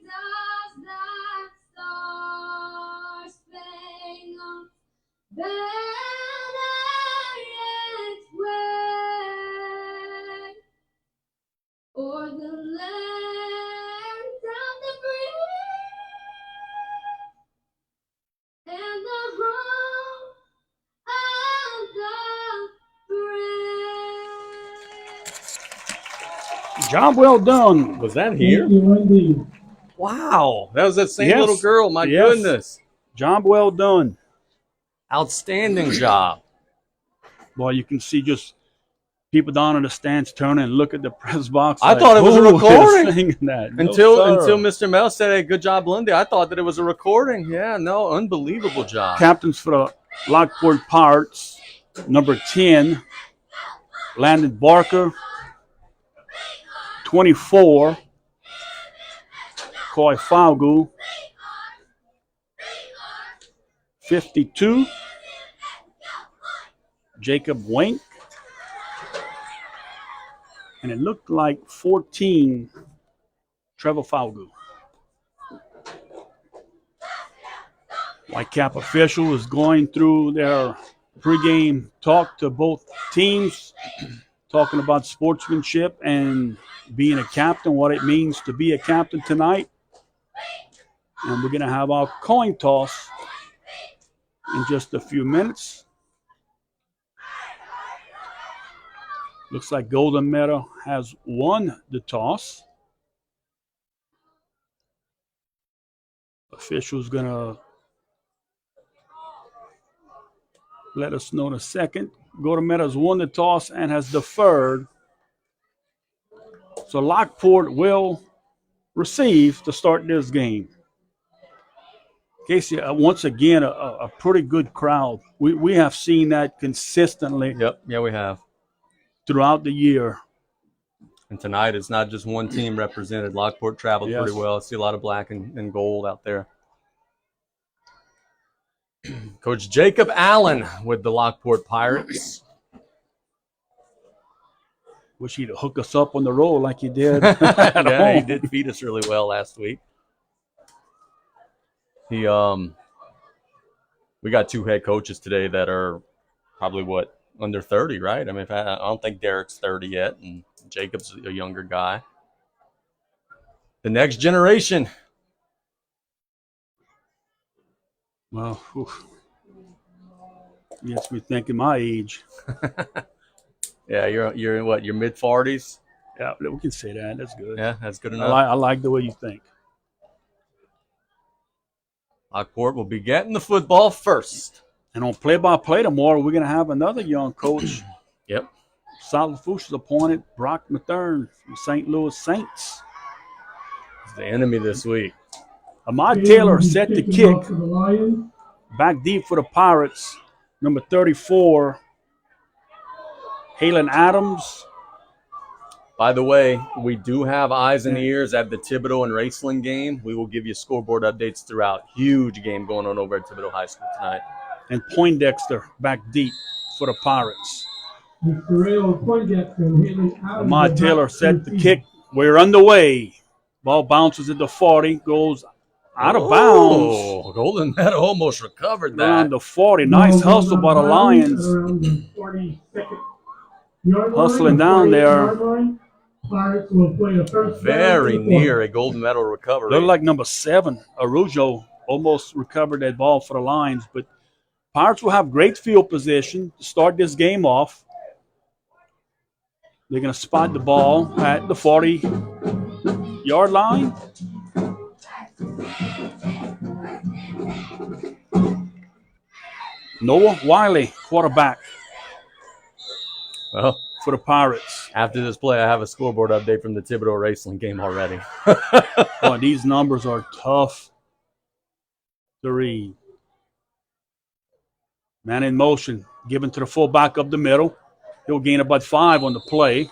does that star spangled banner yet wave o'er the land of the free and the home of the brave. Job well done. Was that here? Thank you, indeed. Wow. That was that same Yes. little girl. My Yes. goodness. Job well done. Outstanding job. Boy, you can see just people down in the stands turn and look at the press box. I thought it was a "Who is recording." singing that? No, Until sir. Mr. Mel said, "Hey, good job, Lundy." I thought that it was a recording. Yeah, no, unbelievable job. Captains for the Lockport Pirates, number 10, Landon Barker. 24, Koi Falgu. 52, Jacob Wink. And it looked like 14, Trevor Falgu. Whitecap official is going through their pregame talk to both teams, talking about sportsmanship and being a captain, what it means to be a captain tonight. And we're going to have our coin toss in just a few minutes. Looks like Golden Meadow has won the toss. Official's going to let us know in a second. Golden Meadows won the toss and has deferred. So Lockport will receive to start this game. Casey, once again, a pretty good crowd. We have seen that consistently. Yep, yeah, we have. Throughout the year. And tonight it's not just one team represented. Lockport traveled pretty well. I see a lot of black and gold out there. Coach Jacob Allen with the Lockport Pirates. Wish he'd hook us up on the roll like he did. Yeah, he did feed us really well last week. We got two head coaches today that are probably under 30, right? I mean, I don't think Derek's 30 yet, and Jacob's a younger guy. The next generation. Well, gets me thinking my age. Yeah, you're in what, your mid-40s? Yeah, we can say that. That's good. Yeah, that's good enough. I like the way you think. Lockport will be getting the football first. And on play-by-play tomorrow, we're going to have another young coach. Yep. South Lafourche appointed Brock Mathern from St. Louis Saints. He's the enemy this week. Ahmad Taylor set the kick. Back deep for the Pirates. Number 34, Halen Adams. By the way, we do have eyes and ears at the Thibodeau and Raceland game. We will give you scoreboard updates throughout. Huge game going on over at Thibodeau High School tonight. And Poindexter back deep for the Pirates. Ahmad Taylor set the kick. We're underway. Ball bounces at the 40, goes out of bounds. Oh, Golden Meadow almost recovered that. Around the 40. Nice hustle by the Lions. Hustling down there. Very near a gold medal recovery. Looked like number 7, Arujo, almost recovered that ball for the Lions. But Pirates will have great field position to start this game off. They're going to spot the ball at the 40-yard line. Noah Wiley, quarterback. Well, for the Pirates. After this play, I have a scoreboard update from the Thibodeau Raceland game already. Boy, these numbers are tough to read. Man in motion, given to the fullback up the middle. He'll gain about 5 on the play.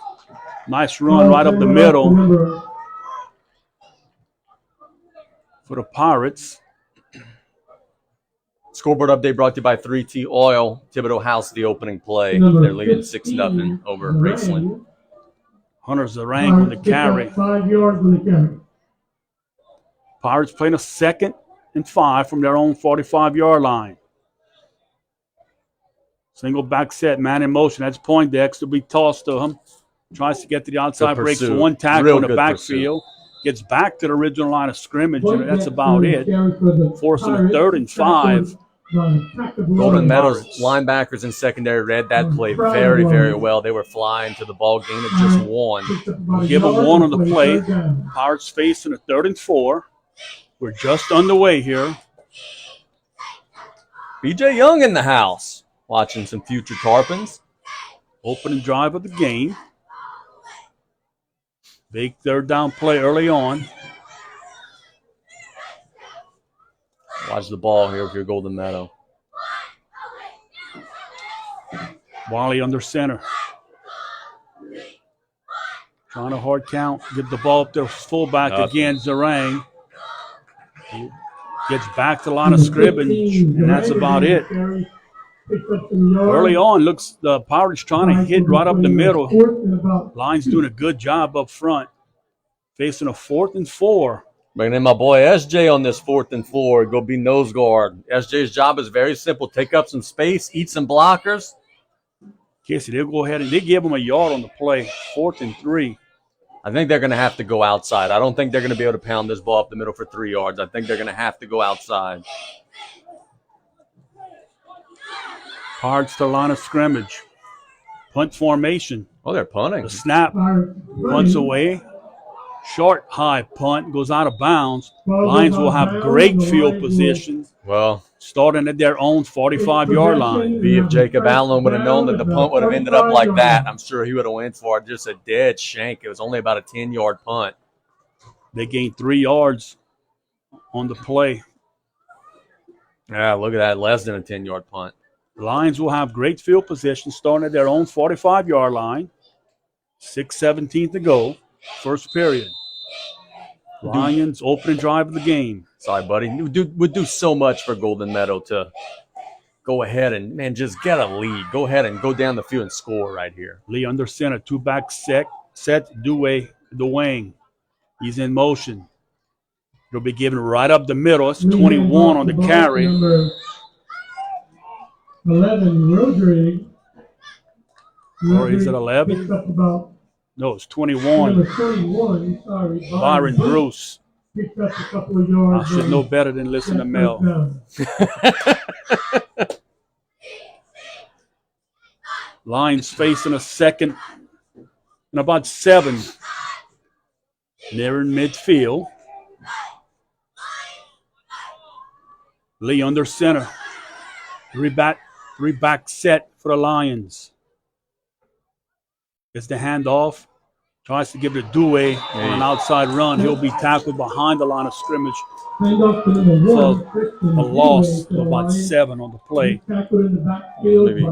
Nice run right up the middle for the Pirates. Scoreboard update brought to you by 3T Oil. Thibodeau House, the opening play. They're leading 6-0 over Raceland. Hunter Zarang with the carry. 5 yards on the carry. Pirates playing a 2nd and 5 from their own 45-yard line. Single back set, man in motion. That's Poindexter. Will be tossed to him. Tries to get to the outside, breaks for one tackle Real in the good backfield. Gets back to the original line of scrimmage, and that's about it. Forcing a 3rd and 5. Golden Meadows linebackers and secondary read that play very, very well. They were flying to the ball game of just one. We'll give them 1 on the play. Pirates facing a 3rd and 4. We're just underway here. BJ Young in the house, watching some future Tarpons. Opening drive of the game. Big 3rd down play early on. Watch the ball here if you're Golden Meadow. Wally under center. Trying to hard count. Get the ball up to fullback again, Zarang. Gets back to the line of scrimmage, and that's about it. Early on, looks the Pirates trying to hit right up the middle. Line's doing a good job up front. Facing a 4th and 4. Bringing in my boy SJ on this 4th and 4. Go be nose guard. SJ's job is very simple. Take up some space, eat some blockers. Casey, they'll go ahead and they give them a yard on the play. 4th and 3. I think they're going to have to go outside. I don't think they're going to be able to pound this ball up the middle for 3 yards. I think they're going to have to go outside. Pirates to line of scrimmage. Punt formation. Oh, they're punting. The snap. Punts away. Short, high punt. Goes out of bounds. Lions will have great field position. Well, starting at their own 45-yard line. If Jacob Allen would have known that the punt would have ended up like that, I'm sure he would have went for it. Just a dead shank. It was only about a 10-yard punt. They gained 3 yards on the play. Yeah, look at that. Less than a 10-yard punt. Lions will have great field position starting at their own 45-yard line. 6:17 to go. First period. Lions opening drive of the game. Sorry, buddy. Would do so much for Golden Meadow to go ahead and, man, just get a lead. Go ahead and go down the field and score right here. Lee under center. 2-back set. Dewey, the wing. He's in motion. He'll be given right up the middle. It's 21 on the carry. Number 11, Rodriguez. Or is it 11? No, it's 21. Number 21, sorry. Byron Bruce. Picked up a couple of yards. I should know better than listen to Mel. Lions facing a 2nd and about 7. Near in midfield. Lee under center. Three back set for the Lions. Gets the handoff. Tries to give it to Dewey on an outside run. He'll be tackled behind the line of scrimmage. So a loss of about 7 on the play. Maybe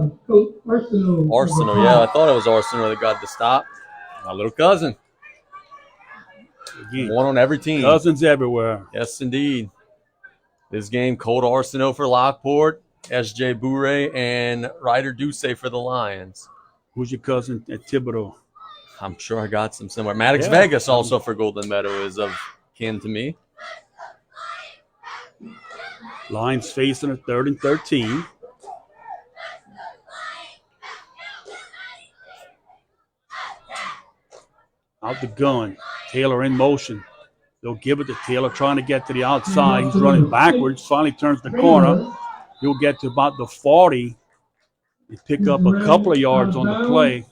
Arsenal, yeah. I thought it was Arsenal that got the stop. My little cousin. Again, one on every team. Cousins everywhere. Yes, indeed. This game, Colt Arsenault for Lockport, S.J. Bourre, and Ryder Ducey for the Lions. Who's your cousin at Thibodeau? I'm sure I got some similar. Maddox Vegas also for Golden Meadow is of kin to me. Lions facing a 3rd and 13. Out the gun. Taylor in motion. They'll give it to Taylor, trying to get to the outside. He's running backwards. Finally turns the corner. He'll get to about the 40. They pick up a couple of yards on the play.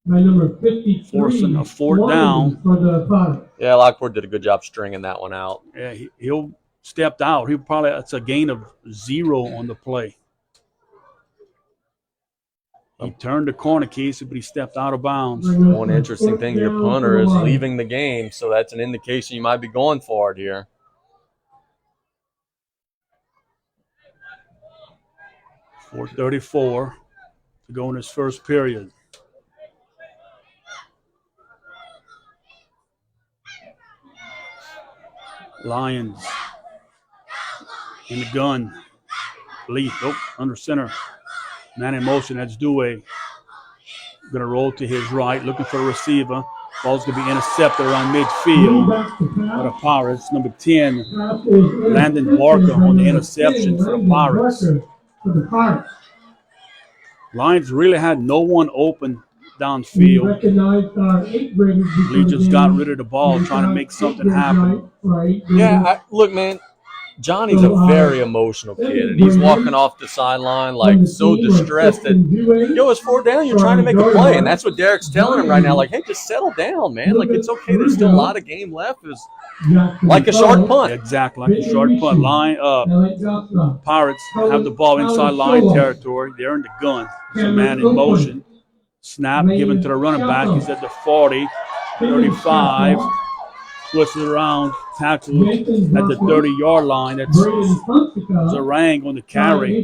By number 53, forcing a 4th down. For the yeah, Lockport did a good job stringing that one out. Yeah, he'll stepped out. That's a gain of 0 on the play. He turned the corner, Casey, but he stepped out of bounds. One interesting thing, your punter is leaving the game, so that's an indication you might be going for it here. .434 to go in his first period. Lions in the gun. Lee, under center. Man in motion, that's Dewey. Going to roll to his right, looking for a receiver. Ball's going to be intercepted around midfield Three-back to for the pass. Pirates. Number 10, Pass is Landon intercepted Barker by on the number interception 10, for the Landon Pirates. Barker for the Pirates. Lions really had no one open We downfield. recognized our eighth graders before Lee the just game. got rid of the ball, We trying to got make something eighth graders happen. right for our eighth graders. Yeah, look, man, Johnny's a very emotional kid, and he's walking off the sideline like so distressed that, yo, it's 4 down, you're trying to make a play, and that's what Derek's telling him right now. Like, hey, just settle down, man. Like, it's okay. There's still a lot of game left. It's like a short punt. Exactly, like a short punt. Pirates have the ball inside line territory. They're in the gun. There's a man in motion. Snap given to the running back. He's at the 40, 35. Twists it around, tackle at the 30-yard line. That's Zarang on the carry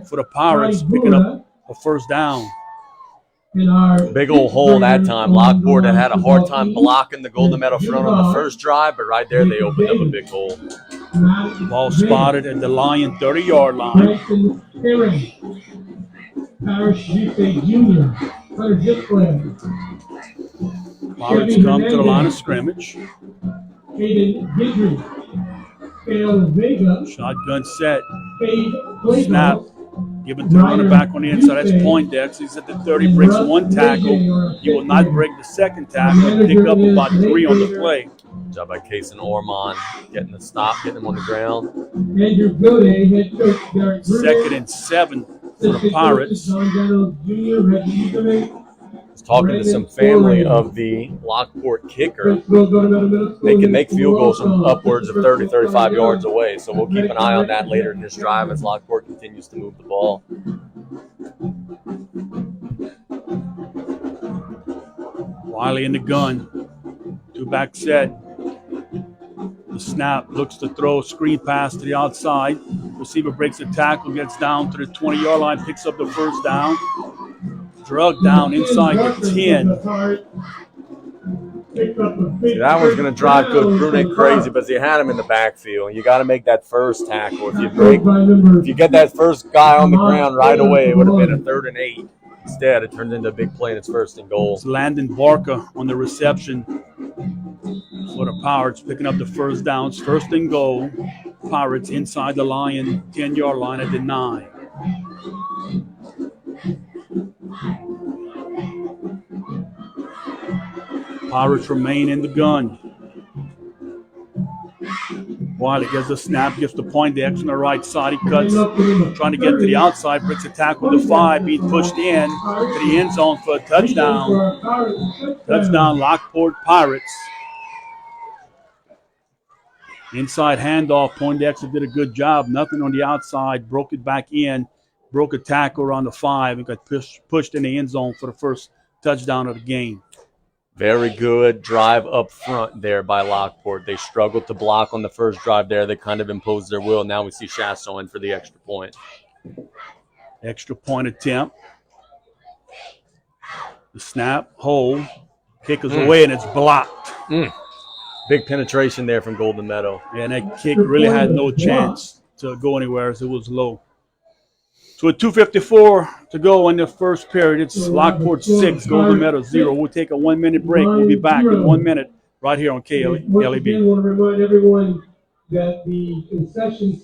for the Pirates, picking up a first down. Big old hole that time. Lockport had a hard time blocking the Golden Meadow front on the first drive, but right there they opened up a big hole. Ball spotted at the Lion 30-yard line. Parish GK Junior. Pirates come to the line of scrimmage. Hayden Guidry. Kale Vega. Shotgun set. Cade Snap. Given to the running back on the inside. That's Poindexter. He's at the 30. Breaks one tackle. He will not break the second tackle. And pick up about 3 on the play. Good job by Case and Ormond getting the stop, getting him on the ground. Andrew Gode, head coach Derek Second and 7 for the Pirates. I was talking to some family of the Lockport kicker. They can make field goals from upwards of 30, 35 yards away. So we'll keep an eye on that later in this drive as Lockport continues to move the ball. Wiley in the gun. 2-back set. The snap looks to throw, screen pass to the outside. Receiver breaks the tackle, gets down to the 20-yard line, picks up the first down. Drug down inside the 10. See, that one's going to drive Coach Brunet crazy, but he had him in the backfield. You got to make that first tackle. If you get that first guy on the ground right away, it would have been a 3rd and 8. Instead, it turned into a big play and it's 1st and goal. It's Landon Barker on the reception for the Pirates, picking up the first downs. 1st and goal. Pirates inside the Lion 10-yard line at the 9. Pirates remain in the gun. Wiley gets the snap, gives the Poindexter on the right side. He cuts, trying to get to the outside, breaks a tackle to 5, being pushed in to the end zone for a touchdown. Touchdown, Lockport Pirates. Inside handoff, Poindexter did a good job. Nothing on the outside, broke it back in, broke a tackle around the 5, and got pushed in the end zone for the first touchdown of the game. Very good drive up front there by Lockport. They struggled to block on the first drive there. They kind of imposed their will. Now we see Chasson in for the extra point. Extra point attempt. The snap, hold, kick is away, and it's blocked. Big penetration there from Golden Meadow. Yeah, and that kick really had no chance to go anywhere as it was low. So with 2:54 to go in the first period, it's Lockport 6, Golden Meadow 0. We'll take a 1-minute break. We'll be back in 1 minute right here on KLEB. I want to remind everyone that the concession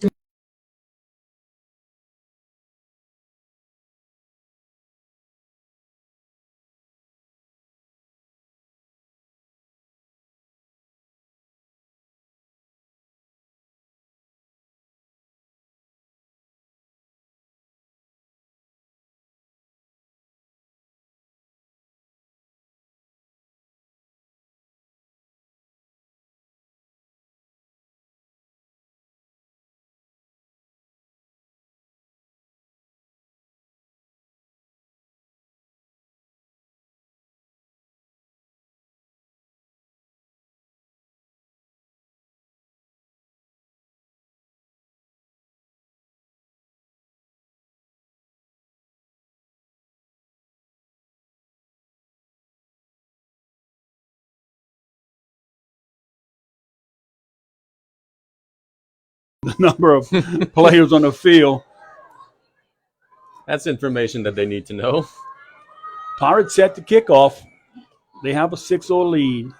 The number of players on the field. That's information that they need to know. Pirates set the kickoff. They have a 6-0 lead.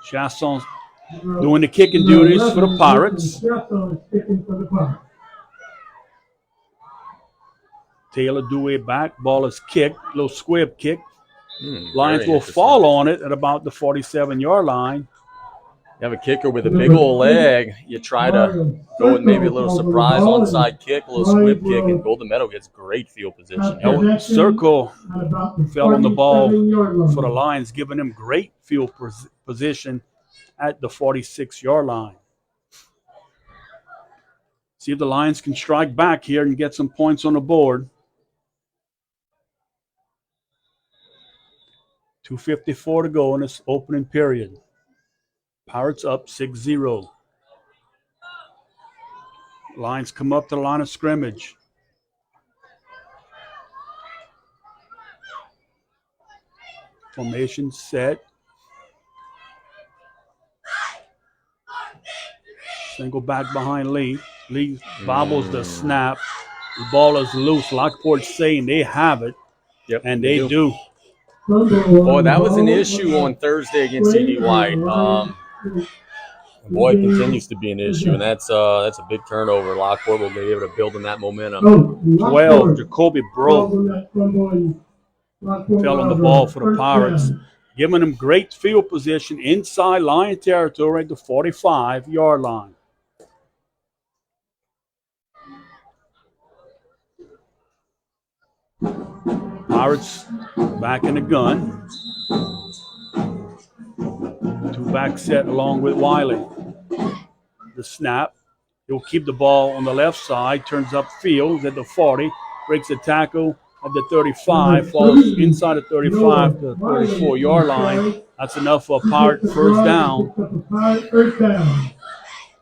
Chasson's doing the kicking duties for the Pirates. Taylor Dewey back. Ball is kicked. Little squib kick. Lions will fall on it at about the 47-yard line. You have a kicker with a big old leg. You try to go with maybe a little surprise onside kick, a little squib kick, and Golden Meadow gets great field position. Circle fell on the ball for the Lions, giving them great field position at the 46-yard line. See if the Lions can strike back here and get some points on the board. 2:54 to go in this opening period. Pirates up 6-0. Lions come up to the line of scrimmage. Formation set. Single back behind Lee. Lee bobbles the snap. The ball is loose. Lockport saying they have it. Yep, and they do. Boy, that was an issue on Thursday against C.D. White. Boy, it continues to be an issue, and that's a big turnover. Lockport will be able to build on that momentum. 12, Jacoby Bro fell on the ball for the Pirates, giving them great field position inside Lion territory at the 45-yard line. Pirates back in the gun. Two-back set along with Wiley. The snap. He'll keep the ball on the left side, turns upfield at the 40, breaks the tackle at the 35, falls inside the 35 to the 34-yard line. That's enough for a Pirate first down.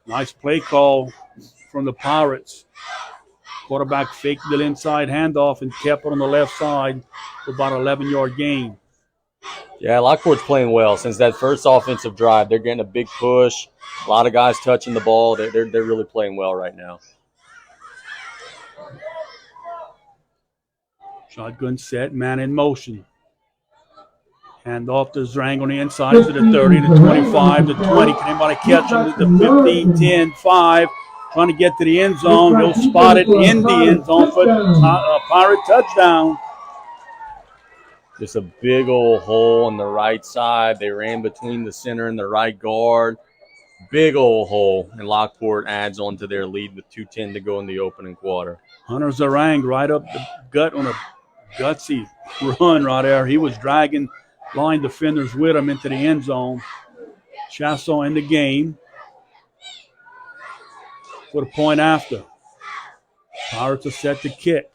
Nice play call from the Pirates. Quarterback faked the inside handoff and kept it on the left side for about an 11-yard gain. Yeah, Lockport's playing well. Since that first offensive drive, they're getting a big push. A lot of guys touching the ball. They're really playing well right now. Shotgun set, man in motion. Hand off to Zrang on the inside to the 30, the 25, the 20. Can anybody catch him? The 15, 10, 5. Trying to get to the end zone. They'll spot it in the end zone for a Pirate touchdown. Just a big old hole on the right side. They ran between the center and the right guard. Big old hole, and Lockport adds on to their lead with 2:10 to go in the opening quarter. Hunter Zrang right up the gut on a gutsy run right there. He was dragging line defenders with him into the end zone. Chasson in the game for the point after. Pirates are set to kick.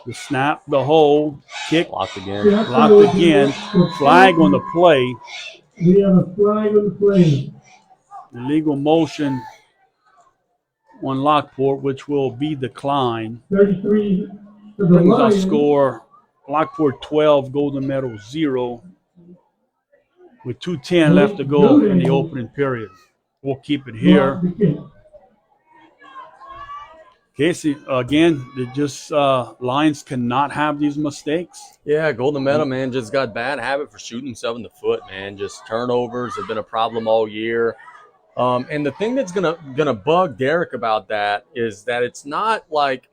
The snap, the hold, kick. Blocked again. Blocked again. Flag on the play. We have a flag on the play. Illegal motion on Lockport, which will be declined. 33 to the Brings our Lions. score. Lockport 12, Golden Meadow 0. With 2:10 left to go in the opening period. We'll keep it here. Casey, again, Lions cannot have these mistakes. Yeah, Golden Meadow, man, just got bad habit for shooting himself in the foot, man. Just turnovers have been a problem all year. And the thing that's gonna bug Derek about that is that it's not like,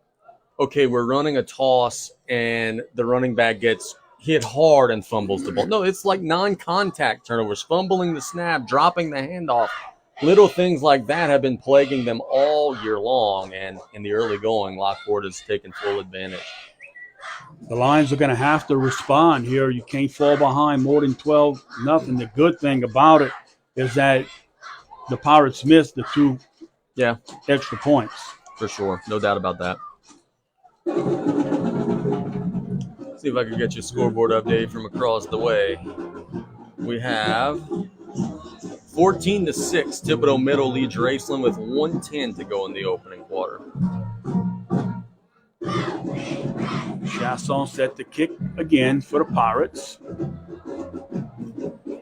okay, we're running a toss and the running back gets hit hard and fumbles the ball. No, it's like non-contact turnovers, fumbling the snap, dropping the handoff. Little things like that have been plaguing them all year long, and in the early going, Lockport has taken full advantage. The Lions are going to have to respond here. You can't fall behind more than 12-0. The good thing about it is that the Pirates missed the 2 extra points. For sure. No doubt about that. See if I can get you a scoreboard update from across the way. We have 14-6. Thibodaux Middle leads Raceland with 1:10 to go in the opening quarter. Chasson set to kick again for the Pirates.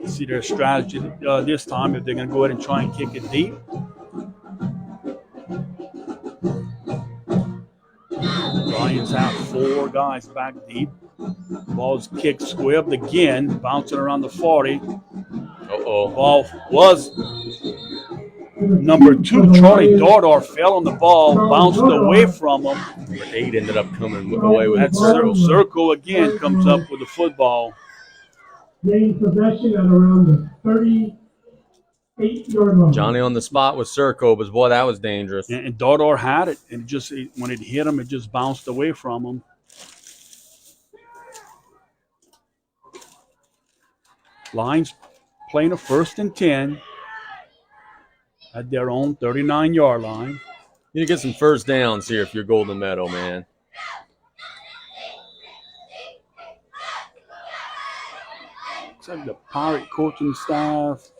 See their strategy this time if they're going to go ahead and try and kick it deep. Lions have 4 guys back deep. Ball's kicked square up again, bouncing around the 40. Uh-oh. Ball was number 2. Charlie Dordor fell on the ball, bounced away from him. Number 8 ended up coming away with That the ball. Circle again comes up with the football. Gained possession at around the 38-yard line. Johnny on the spot with Serco, but boy, that was dangerous. And Dordor had it, and when it hit him, it just bounced away from him. Lions playing a 1st and 10 at their own 39-yard line. You need to get some first downs here if you're Golden Meadow, man. Looks like the Pirate coaching staff.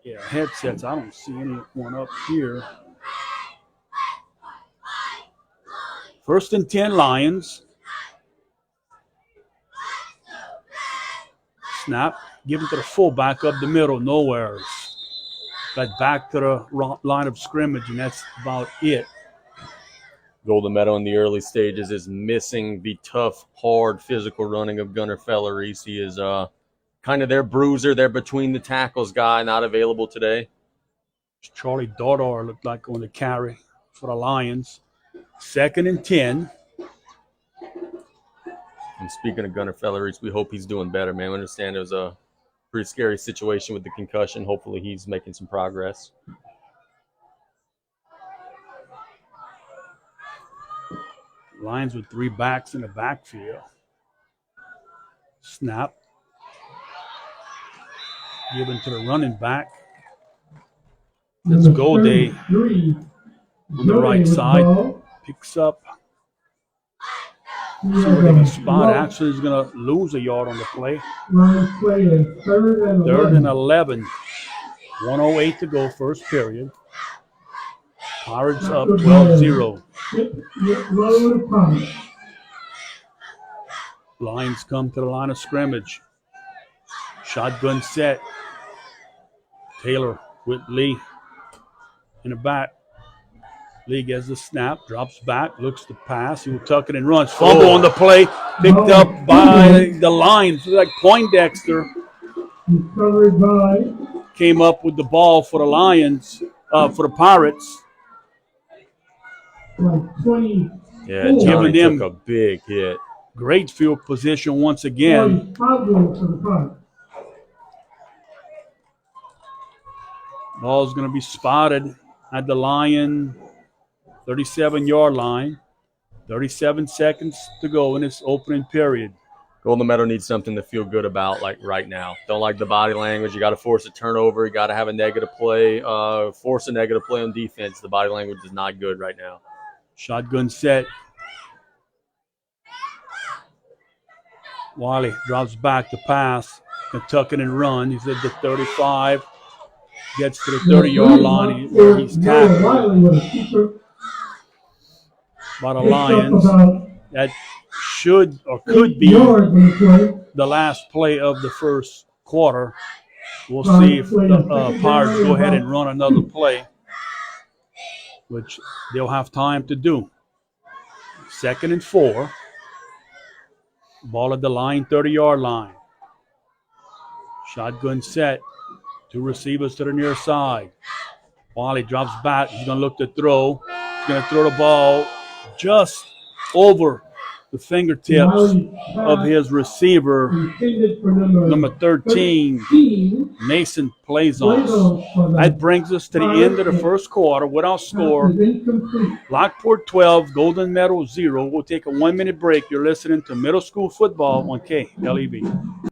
Yeah, headsets. I don't see anyone up here. 1st and 10 Lions. Snap. Give it to the fullback up the middle. Nowheres. Got back to the line of scrimmage, and that's about it. Golden Meadow in the early stages is missing the tough, hard, physical running of Gunnar Felleris. He is kind of their bruiser, their between the tackles guy, not available today. Charlie Dordor looked like going to carry for the Lions. 2nd and 10. And speaking of Gunnar Felleris, we hope he's doing better, man. We understand it was a pretty scary situation with the concussion. Hopefully he's making some progress. Lions with 3 backs in the backfield. Snap. Given to the running back. Let's go, Day. On the right side. Picks up. See where they can spot. Actually, he's going to lose a yard on the play. Third and 11. 1:08 to go, first period. Pirates up 12-0. Lions come to the line of scrimmage. Shotgun set. Taylor with Lee in the back. Lee gets the snap, drops back, looks to pass. He will tuck it and runs. Fumble on the play, picked up by the Lions. Like Poindexter came up with the ball for the Lions, for the Pirates. Yeah, Johnny took a big hit. Great field position once again. Ball's going to be spotted at the Lion 37-yard line. 37 seconds to go in this opening period. Golden Meadow needs something to feel good about, like right now. Don't like the body language. You got to force a turnover. You got to have a negative play. Force a negative play on defense. The body language is not good right now. Shotgun set. Wiley drops back to pass. Can tuck it and run. He's at the 35. Gets to the 30-yard line where he's tackled by the Lions. That should or could be the last play of the first quarter. We'll see if the Pirates go ahead and run another play, which they'll have time to do. 2nd and 4. Ball at the line, 30-yard line. Shotgun set. 2 receivers to the near side. Wiley drops back. He's going to look to throw. He's going to throw the ball just over the fingertips of his receiver, number 13, Mason plays on. That brings us to the end of the first quarter with our score. Lockport 12, Golden Meadow 0. We'll take a 1-minute break. You're listening to Middle School Football on KLEB.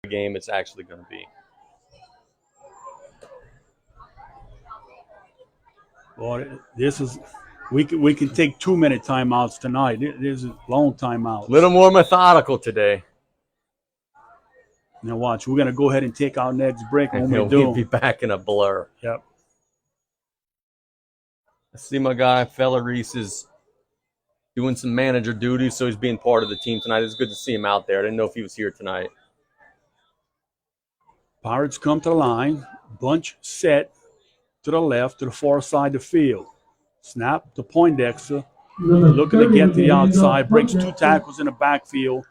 game it's actually going to be. Boy, this is we can take 2-minute timeouts tonight. This is long timeouts. A little more methodical today. Now watch, we're gonna go ahead and take our next break. And When we we'll do, be back in a blur. Yep. I see my guy, Fella Reese, is doing some manager duties, so he's being part of the team tonight. It's good to see him out there. I didn't know if he was here tonight. Pirates come to the line, bunch set to the left, to the far side of the field. Snap to Poindexter, looking to get to the outside, breaks 2 tackles in the backfield.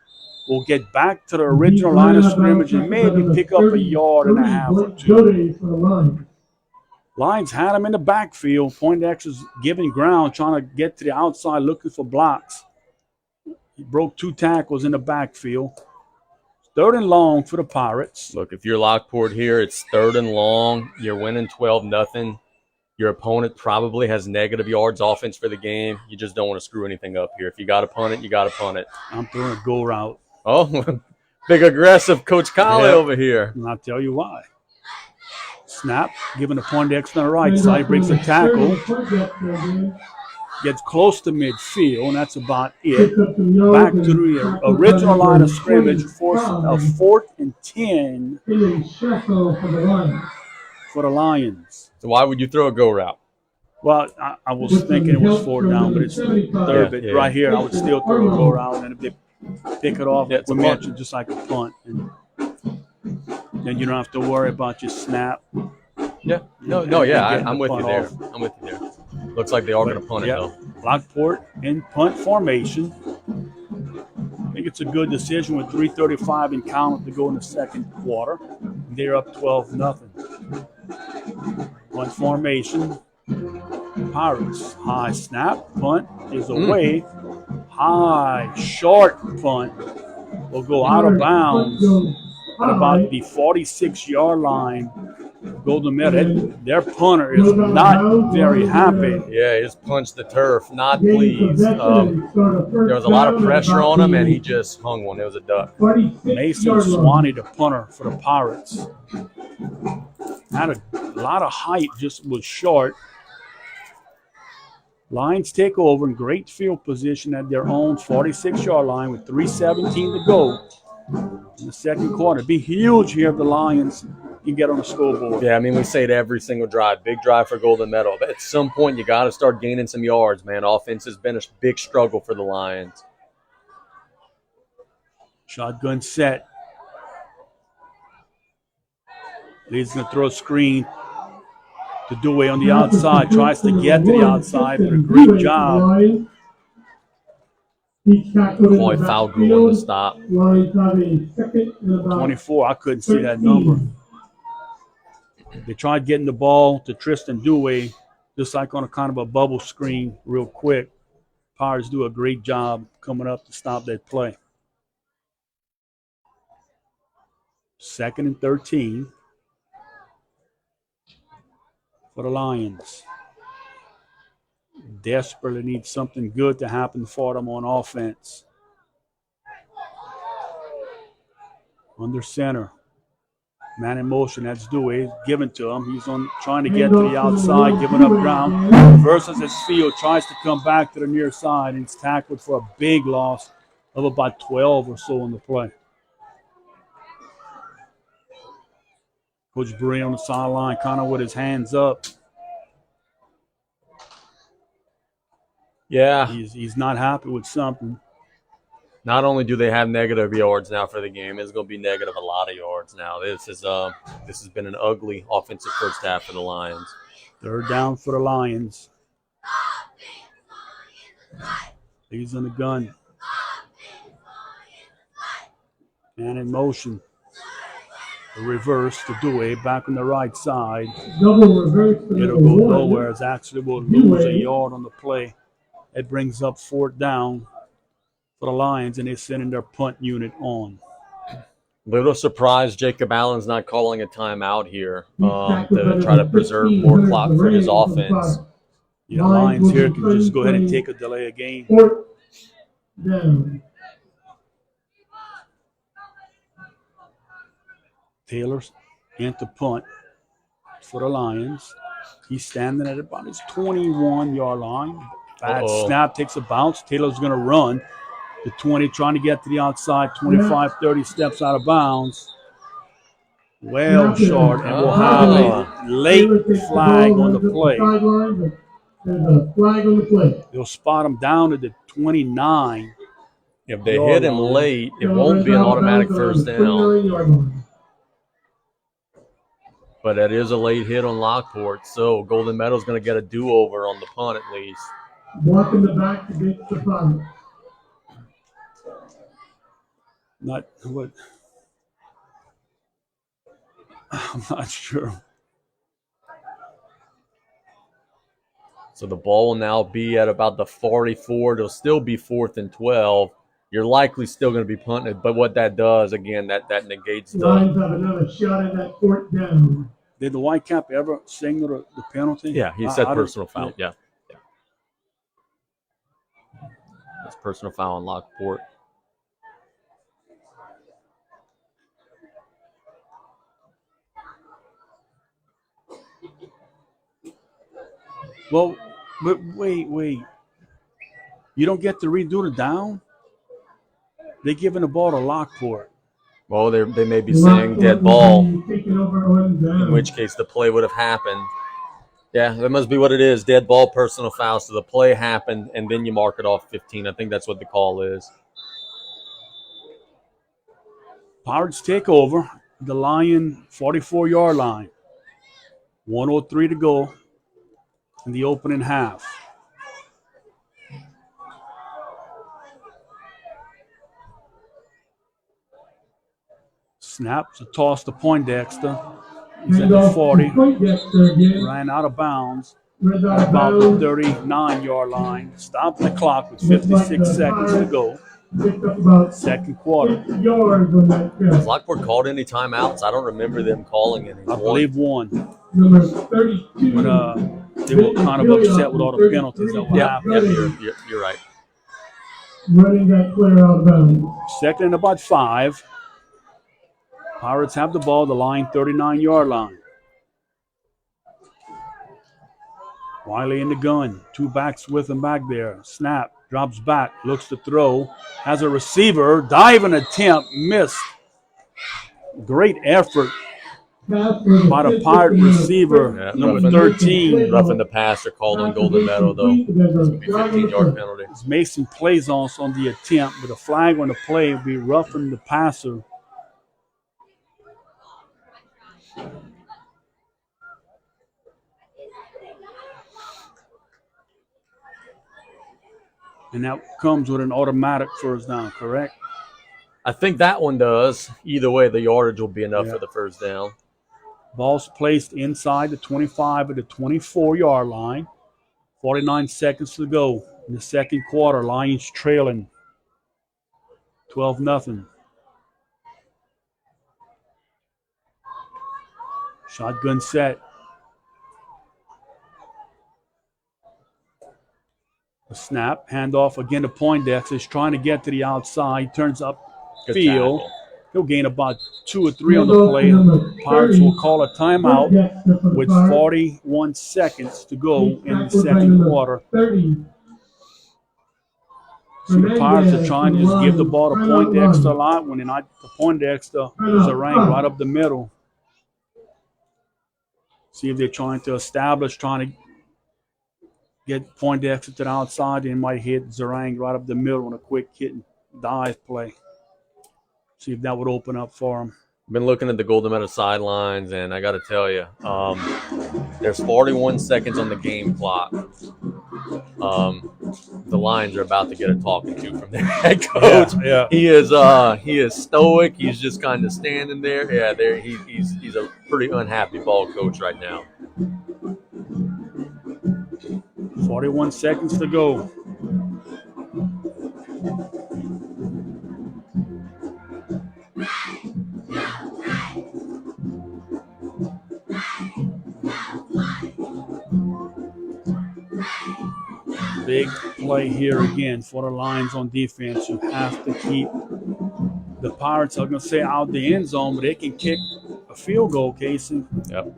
Will get back to the original line of scrimmage and maybe pick up 1.5 yards or 2. Lions had him in the backfield. Poindexter's giving ground, trying to get to the outside, looking for blocks. He broke 2 tackles in the backfield. 3rd and long for the Pirates. Look, if you're Lockport here, it's 3rd and long. You're winning 12-0. Your opponent probably has negative yards offense for the game. You just don't want to screw anything up here. If you got to punt it, you got to punt it. I'm throwing a go route. Oh, big aggressive Coach Colley over here. And I'll tell you why. Snap, giving the Poindexter on the right side, breaks a tackle, gets close to midfield, and that's about it. Back to the original line of scrimmage, forcing a 4th and 10 for the Lions. So why would you throw a go route? Well, I was thinking it was 4th down, but it's 3rd. But right here, I would still throw a go route, and if they pick it off, we mentioned just like a punt. And then you don't have to worry about your snap. Yeah, I'm with you there. I'm with you there. Looks like they are going to punt it, though. Lockport in punt formation. I think it's a good decision with 3:35 in count to go in the second quarter. They're up 12-0. Punt formation. Pirates. High snap. Punt is away. High, short punt will go out of bounds at about the 46-yard line. Golden Meadow. Their punter is not very happy. Yeah, he just punched the turf. Not pleased. There was a lot of pressure on him, and he just hung one. It was a duck. Mason Swanee, the punter for the Pirates. Had a lot of height, just was short. Lions take over in great field position at their own 46-yard line with 3:17 to go in the second quarter. It'd be huge here if the Lions can get on the scoreboard. Yeah, I mean, we say it every single drive. Big drive for Golden Meadow. But at some point, you got to start gaining some yards, man. Offense has been a big struggle for the Lions. Shotgun set. Lee's going to throw a screen to Dewey on the outside. Tries to get to the outside, but a great job. Boy, foul goal on the stop. 24, I couldn't see that number. They tried getting the ball to Tristan Dewey, just like on a kind of a bubble screen real quick. Pirates do a great job coming up to stop that play. 2nd and 13 for the Lions. Desperately need something good to happen for them on offense. Under center. Man in motion, that's Dewey. Given to him. He's on trying to get to the outside, giving up ground. Versus his field, tries to come back to the near side, and it's tackled for a big loss of about 12 or so on the play. Coach Bree on the sideline, kind of with his hands up. Yeah. He's not happy with something. Not only do they have negative yards now for the game, it's going to be negative a lot of yards now. This has been an ugly offensive first half for the Lions. 3rd down for the Lions. He's in the gun. Man in motion. The reverse to Dewey back on the right side. It'll go nowhere. It's actually will lose a yard on the play. It brings up 4th down for the Lions, and they're sending their punt unit on. Little surprised Jacob Allen's not calling a timeout here to try to preserve more clock for his offense. Yeah, Lions here can just go ahead and take a delay of game. Taylor's into punt for the Lions. He's standing at about his 21-yard line. Bad snap, takes a bounce. Taylor's going to run the 20, trying to get to the outside, 25, 30 steps out of bounds. Well short, and we'll have a late flag on the play. There's a flag on the play. They'll spot him down at the 29. If they hit him late, it won't be an automatic first down. But that is a late hit on Lockport, so Golden Meadow's going to get a do-over on the punt at least. Blocking the back against the front. Not what. I'm not sure. So the ball will now be at about the 44. It'll still be 4th and 12. You're likely still going to be punting, but what that does, again, that negates the. Lions have another shot at that 4th down. Did the Whitecap ever signal the penalty? Yeah, he said personal foul. Yeah. That's personal foul on Lockport. Well, but wait. You don't get to redo the down? They're giving the ball to Lockport. Well, they may be saying dead ball, in which case the play would have happened. Yeah, that must be what it is. Dead ball, personal foul. So the play happened, and then you mark it off 15. I think that's what the call is. Pirates take over the Lion 44-yard line. 1:03 to go in the opening half. Snaps a toss to Poindexter. He's at the 40. Ran out of bounds at about the 39-yard line. Stopped the clock with 56 seconds to go. Second quarter. Has Lockport called any timeouts? I don't remember them calling any. I believe one. Number 32. But they were kind of upset with all the penalties that were happening. Yeah, you're right. Running that player out of bounds. Second and about 5. Pirates have the ball, the Lion 39-yard line. Wiley in the gun. 2 backs with him back there. Snap. Drops back. Looks to throw. Has a receiver. Diving attempt. Missed. Great effort by the Pirate receiver, number 13. Roughing the passer called on Golden Meadow, though. It's going to be a 15-yard penalty. Mason plays on the attempt, but a flag on the play will be roughing the passer. And that comes with an automatic first down, correct? I think that one does. Either way, the yardage will be enough for the first down. Ball's placed inside the 25 at the 24-yard line. 49 seconds to go in the second quarter. Lions trailing 12-0. Shotgun set. A snap, handoff again to Poindexter. He's trying to get to the outside. He turns up field. He'll gain about 2 or 3 on the play. Pirates will call a timeout with 41 seconds to go in the second quarter. See, the Pirates are trying to just give the ball to Poindexter a lot. When they're not to Poindexter, there's a rank right up the middle. See if they're trying to establish, trying to get Poindexter to the outside. They might hit Zarang right up the middle on a quick hit and dive play. See if that would open up for him. Been looking at the Golden Meadow sidelines, and I got to tell you, there's 41 seconds on the game clock. The Lions are about to get a talking to from their head coach. Yeah. He is stoic. He's just kind of standing there. Yeah, he's a pretty unhappy ball coach right now. 41 seconds to go. Big play here again for the Lions on defense. You have to keep the Pirates, I'm going to say, out the end zone, but they can kick field goal, Casey. Yep.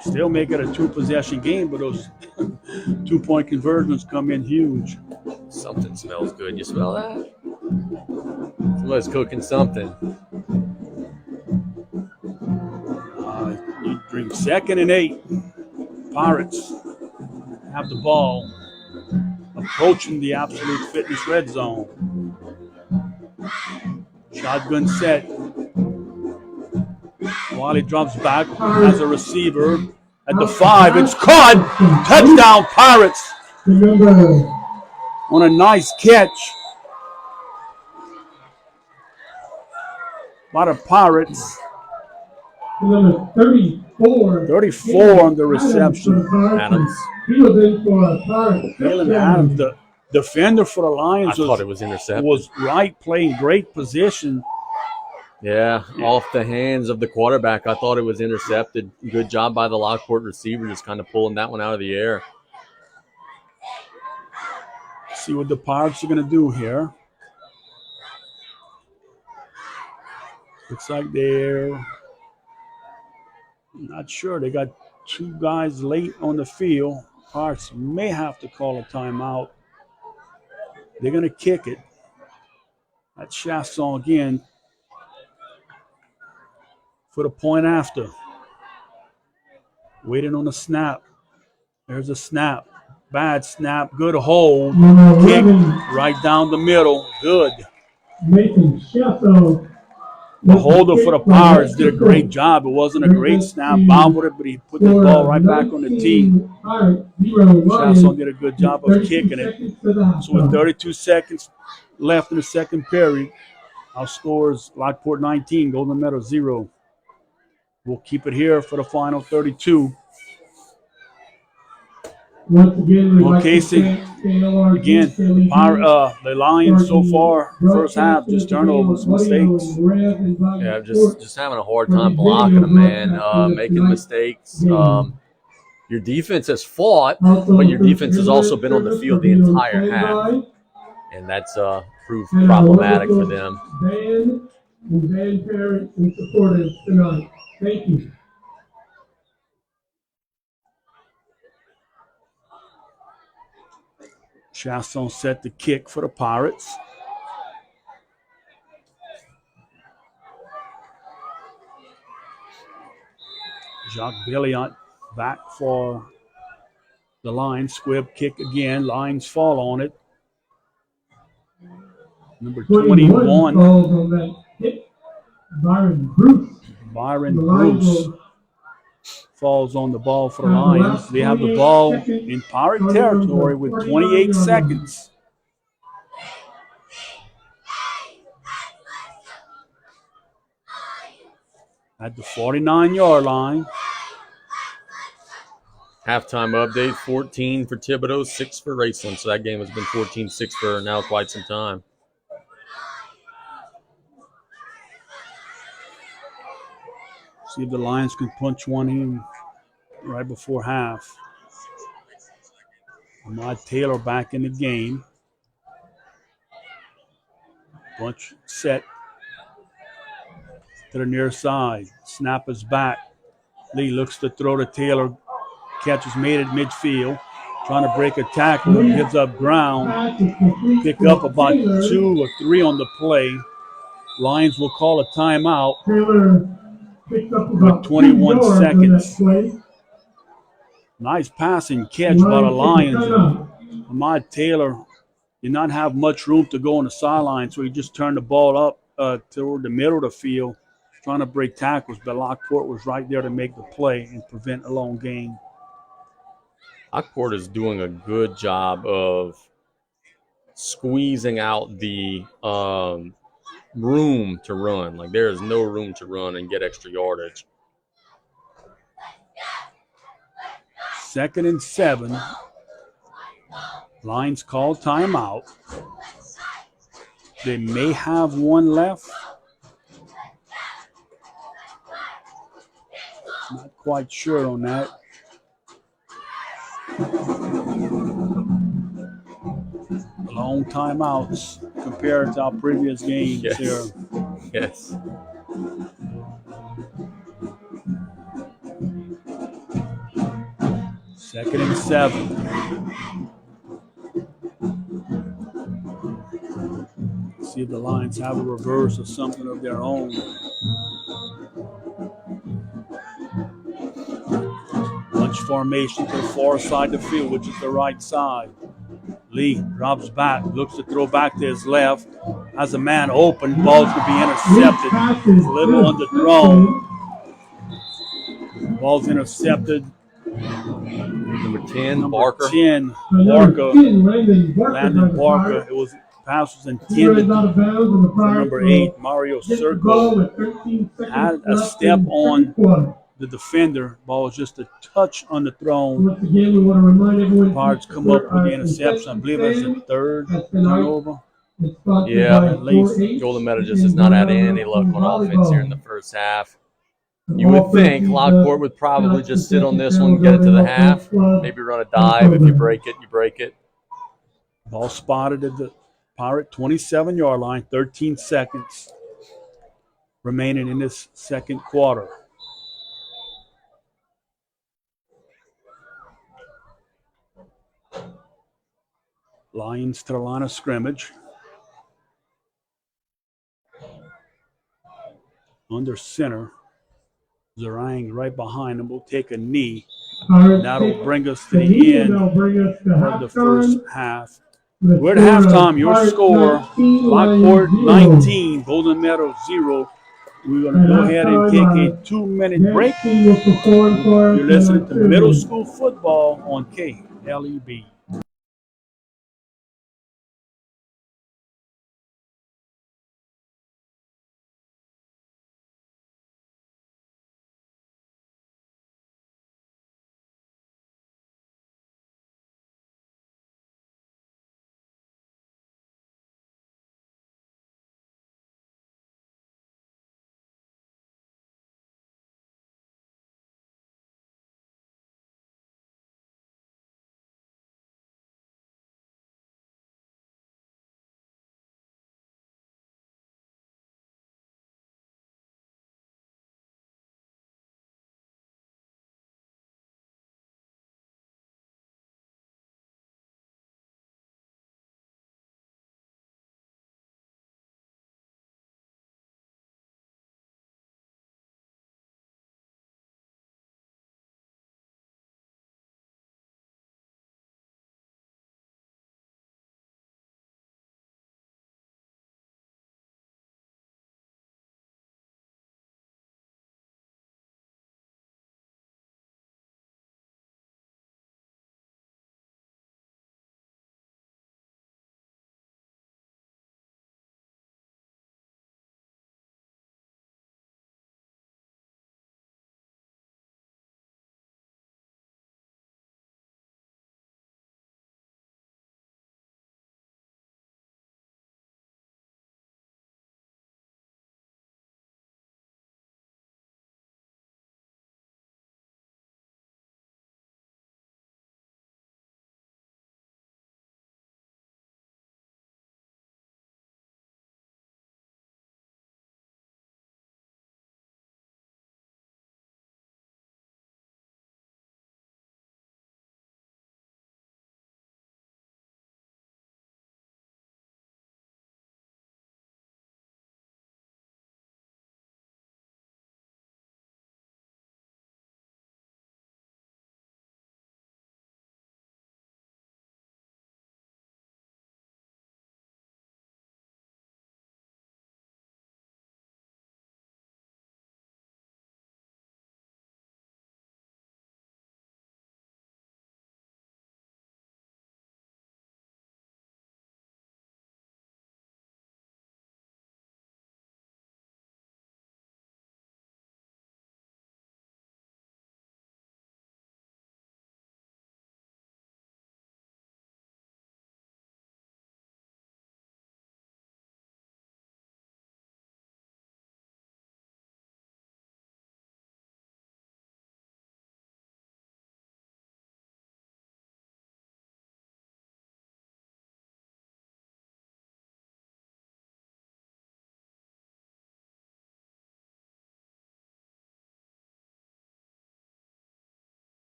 Still make it a 2-possession game, but those 2-point conversions come in huge. Something smells good. You smell that? Somebody's cooking something. You bring 2nd and 8. Pirates have the ball, approaching the Absolute Fitness red zone. Shotgun set. Wiley drops back as a receiver at the 5. It's caught. Touchdown, Pirates. On a nice catch by the Pirates. Number 34. 34 on the reception. Adams. Jalen Adams, the defender for the Lions, I thought it was intercepted. was right, playing great position. Yeah, off the hands of the quarterback. I thought it was intercepted. Good job by the Lockport receiver, just kind of pulling that one out of the air. See what the Pirates are going to do here. Looks like they're not sure. They got 2 guys late on the field. Pirates may have to call a timeout. They're going to kick it. That's Chasson again for the point after. Waiting on the snap. There's a snap. Bad snap. Good hold. Kick right down the middle. Good. The holder for the Pirates did a great job. It wasn't a great snap. Bobbled it, but he put the ball right back on the tee. Chasson did a good job of kicking it. So with 32 seconds left in the second period, our scores Lockport 19, Golden Meadow 0. We'll keep it here for the final 32. Once again, Well, Casey, again, the Lions so far, first half, just turnovers, mistakes. Yeah, just having a hard time blocking them, man, making mistakes. Your defense has fought, but your defense has also been on the field the entire half, and that's proved problematic for them. Band parents and supporters tonight. Thank you. Chasson set the kick for the Pirates. Jacques Billiot back for the Lions. Squib kick again. Lions fall on it. Number 21. On that hit. Byron Bruce. Falls on the ball for the Lions. They have the ball in Pirate territory with 28 seconds. At the 49-yard line. Halftime update, 14 for Thibodeau, 6 for Raceland. So that game has been 14-6 for now quite some time. See if the Lions can punch one in right before half. Ahmad Taylor back in the game. Bunch set to the near side. Snap is back. Lee looks to throw to Taylor. Catch is made at midfield. Trying to break a tackle. Gives up ground. Pick up about 2 or 3 on the play. Lions will call a timeout. With 21 seconds. Nice passing catch by the Lions. Ahmad Taylor did not have much room to go on the sideline, so he just turned the ball up toward the middle of the field, trying to break tackles, but Lockport was right there to make the play and prevent a long gain. Lockport is doing a good job of squeezing out the room to run. Like, there is no room to run and get extra yardage. 2nd and 7. Lions call timeout. They may have one left. Not quite sure on that. Long timeouts compared to our previous games here. Yes. 2nd and 7. See if the Lions have a reverse or something of their own. Bunch formation to the far side of the field, which is the right side. Lee drops back, looks to throw back to his left. Has a man open, ball's going to be intercepted. It's a little underthrown. Ball's intercepted. Number 10, Number Barker. 10, Barker. Landon Barker. It was pass was intended for number 8, Mario Circo. Had a step on the defender. Ball was just a touch underthrown. Pirates come up with the interception. I believe that's the 3rd turnover. Yeah, at least Golden Meadow just has not had any luck on offense here in the first half. You would think Lockport would probably just sit on this one, get it to the half, maybe run a dive. If you break it, you break it. Ball spotted at the Pirate 27-yard line, 13 seconds remaining in this second quarter. Lions to the line of scrimmage. Under center. Zarang right behind him will take a knee. That'll bring us to the end of the first half. We're at halftime. Your score, Lockport 19, Golden Meadow 0. We're going to go ahead and take a 2-minute break. You're listening to Middle School Football on KLEB.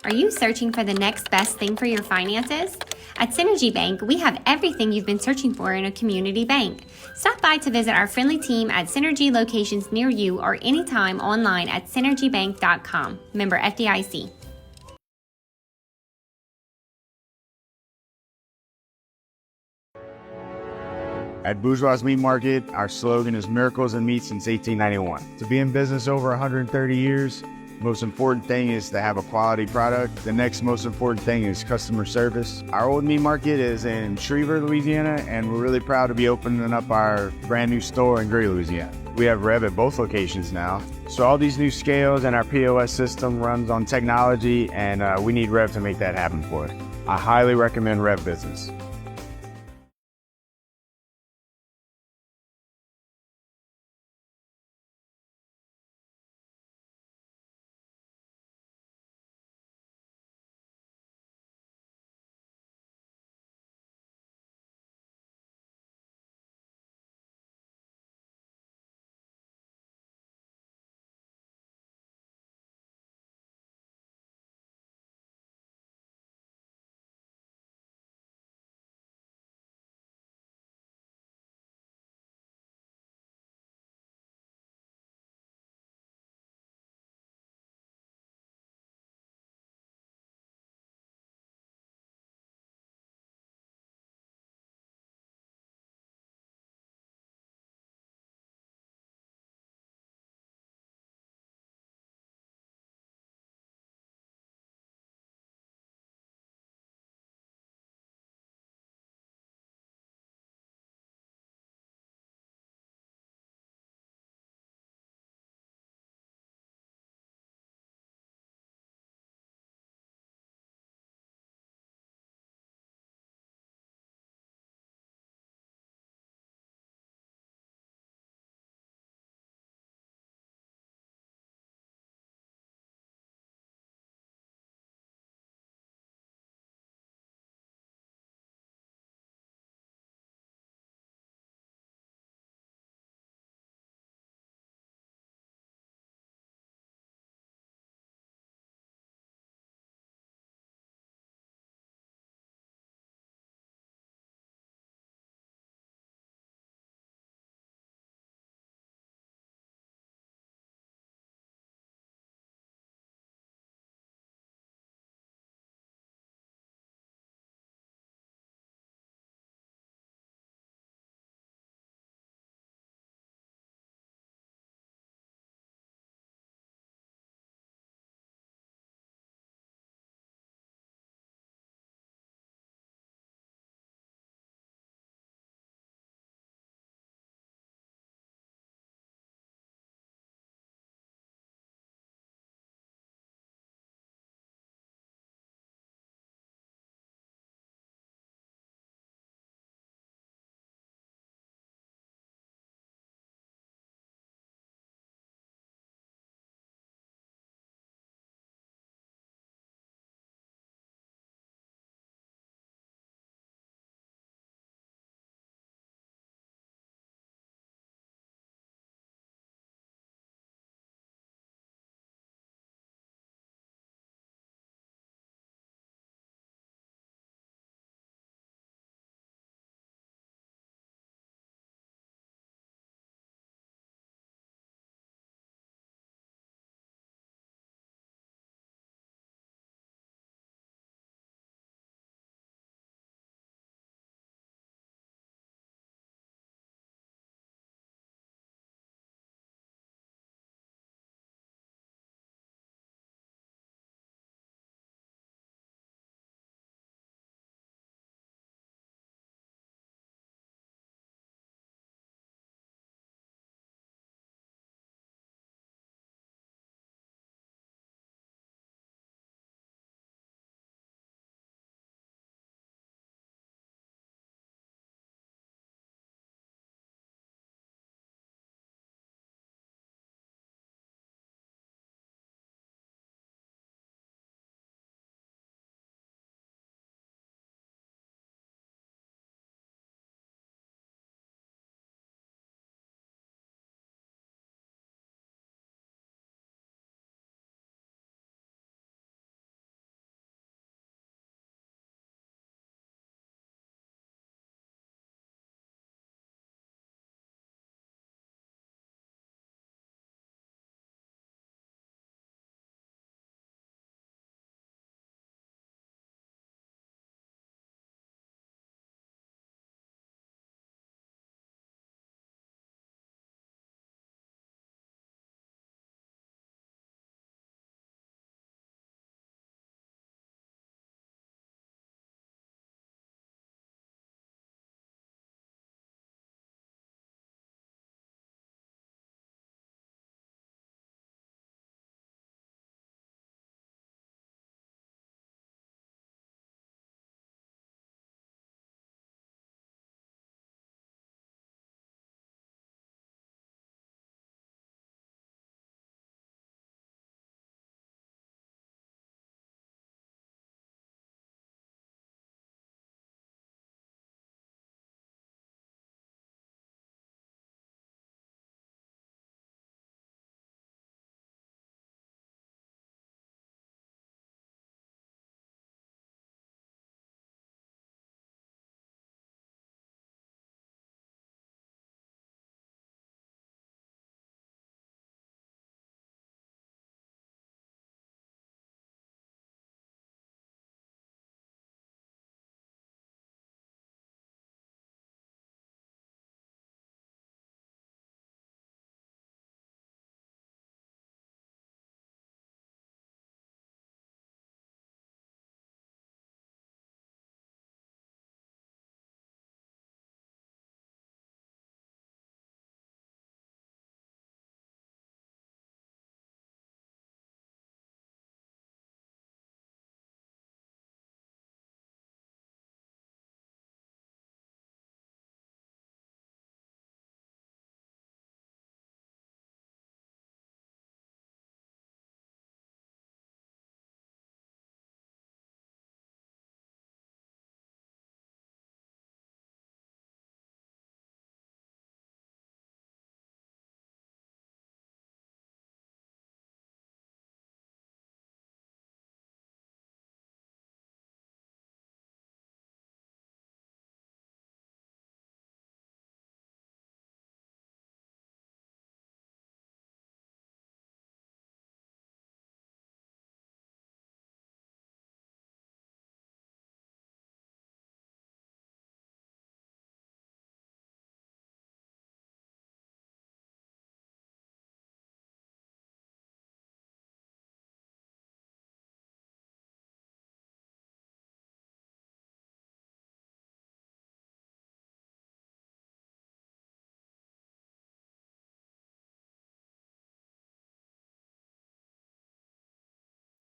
Are you searching for the next best thing for your finances? At Synergy Bank, we have everything you've been searching for in a community bank. Stop by to visit our friendly team at Synergy locations near you or anytime online at synergybank.com. Member FDIC. At Bourgeois Meat Market, our slogan is Miracles in Meat since 1891. To be in business over 130 years, the most important thing is to have a quality product. The next most important thing is customer service. Our old meat market is in Schriever, Louisiana, and we're really proud to be opening up our brand new store in Gray, Louisiana. We have Rev at both locations now. So all these new scales and our POS system runs on technology, and we need Rev to make that happen for us. I highly recommend Rev Business.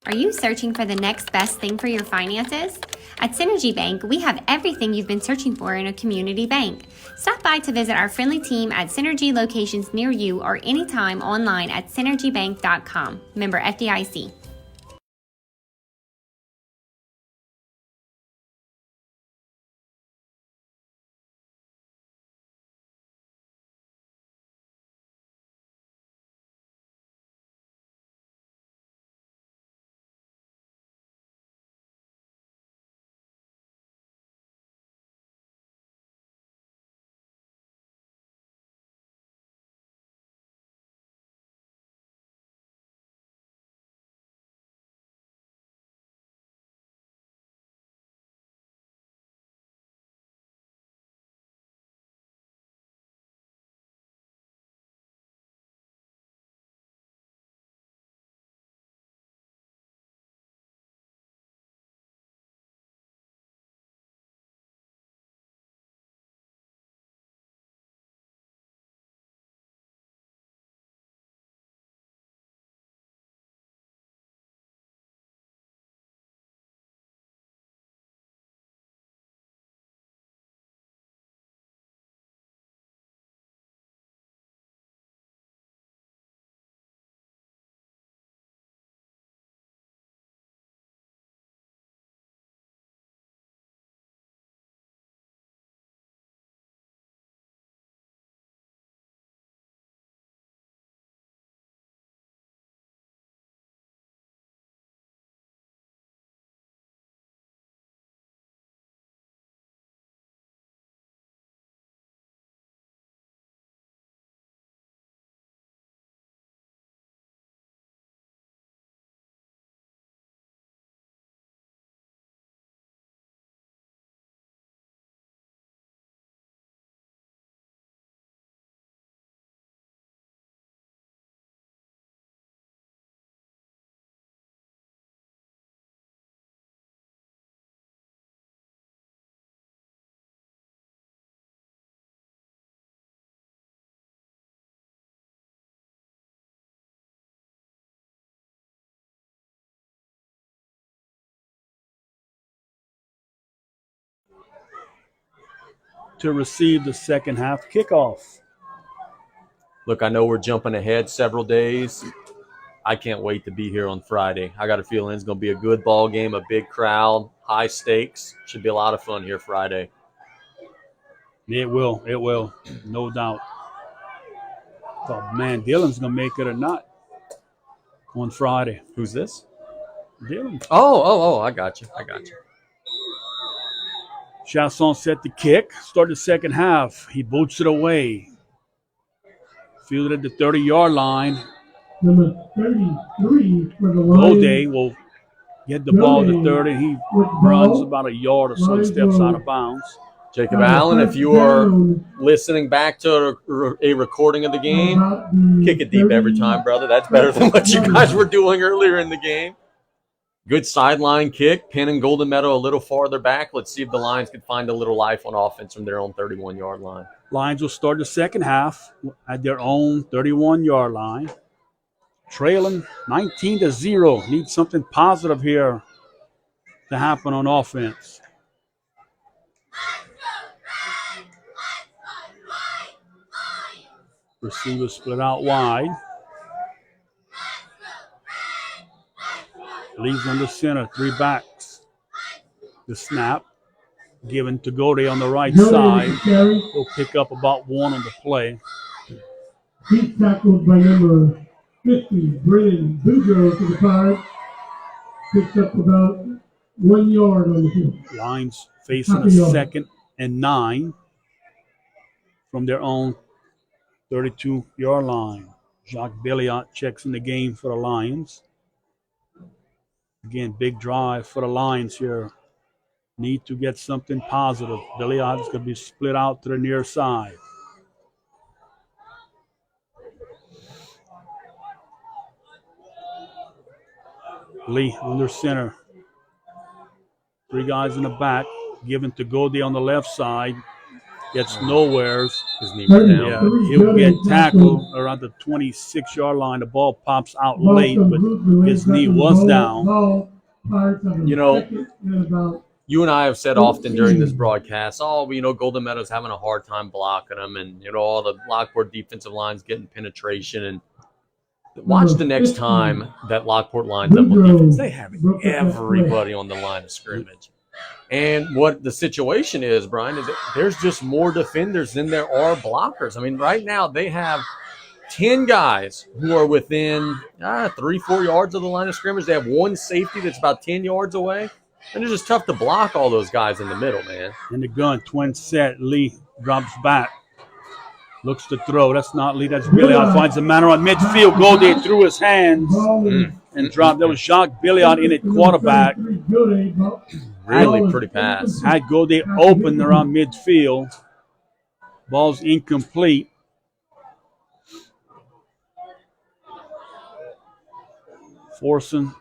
Are you searching for the next best thing for your finances? At Synergy Bank, we have everything you've been searching for in a community bank. Stop by to visit our friendly team at Synergy locations near you or anytime online at synergybank.com. Member FDIC. To receive the second half kickoff. Look, I know we're jumping ahead several days. I can't wait to be here on Friday. I got a feeling it's going to be a good ball game, a big crowd, high stakes. Should be a lot of fun here Friday. It will. It will. No doubt. Thought, man, Dylan's going to make it or not on Friday. Who's this? Dylan. Oh, I got you. Chasson set the kick. Start the second half. He boots it away. Fielded at the 30-yard line. Number 33 for the Lions. Bode will get the ball to 30. He runs about a yard or so and steps out of bounds. Jacob Allen, if you are listening back to a recording of the game, kick it deep every time, brother. That's better than what you guys were doing earlier in the game. Good sideline kick, pinning Golden Meadow a little farther back. Let's see if the Lions can find a little life on offense from their own 31-yard line. Lions will start the second half at their own 31-yard line. Trailing 19-0. Need something positive here to happen on offense. Receiver split out wide. Leaves on the center, three backs. The snap given to Gode on the right side. He'll pick up about one on the play. He's tackled by number 50, Brennan Boudreaux to the 5. Picks up about 1 yard on the field. Lions facing a 2nd and 9 from their own 32-yard line. Jacques Belliot checks in the game for the Lions. Again, big drive for the Lions here. Need to get something positive. Belliot is going to be split out to the near side. Lee under center. Three guys in the back. Given to Gode on the left side. gets nowheres. His knee was down. Yeah, he'll get tackled around the 26-yard line. The ball pops out late, but his knee was down. You know, you and I have said often during this broadcast, Golden Meadow's having a hard time blocking them, and, all the Lockport defensive line's getting penetration. And watch the next time that Lockport lines up on defense. They have everybody on the line of scrimmage. And what the situation is, Brian, is that there's just more defenders than there are blockers. I mean, right now they have 10 guys who are within 3-4 yards of the line of scrimmage. They have one safety that's about 10 yards away. And it's just tough to block all those guys in the middle, man. In the gun, twin set. Lee drops back. Looks to throw. That's not Lee. That's Billiard. Finds a man on midfield. Goldie through his hands and dropped. That was Jacques Billiard in at quarterback. Really pretty pass. Had Goldie open around midfield. Ball's incomplete. Forcing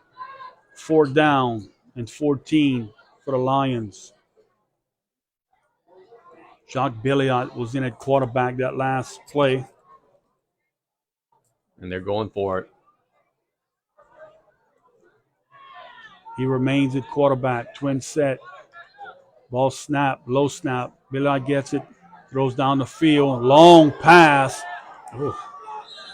4th down and 14 for the Lions. Jacques Billiard was in at quarterback that last play. And they're going for it. He remains at quarterback. Twin set. Ball snap. Low snap. Billiard gets it. Throws down the field. Long pass. Ooh.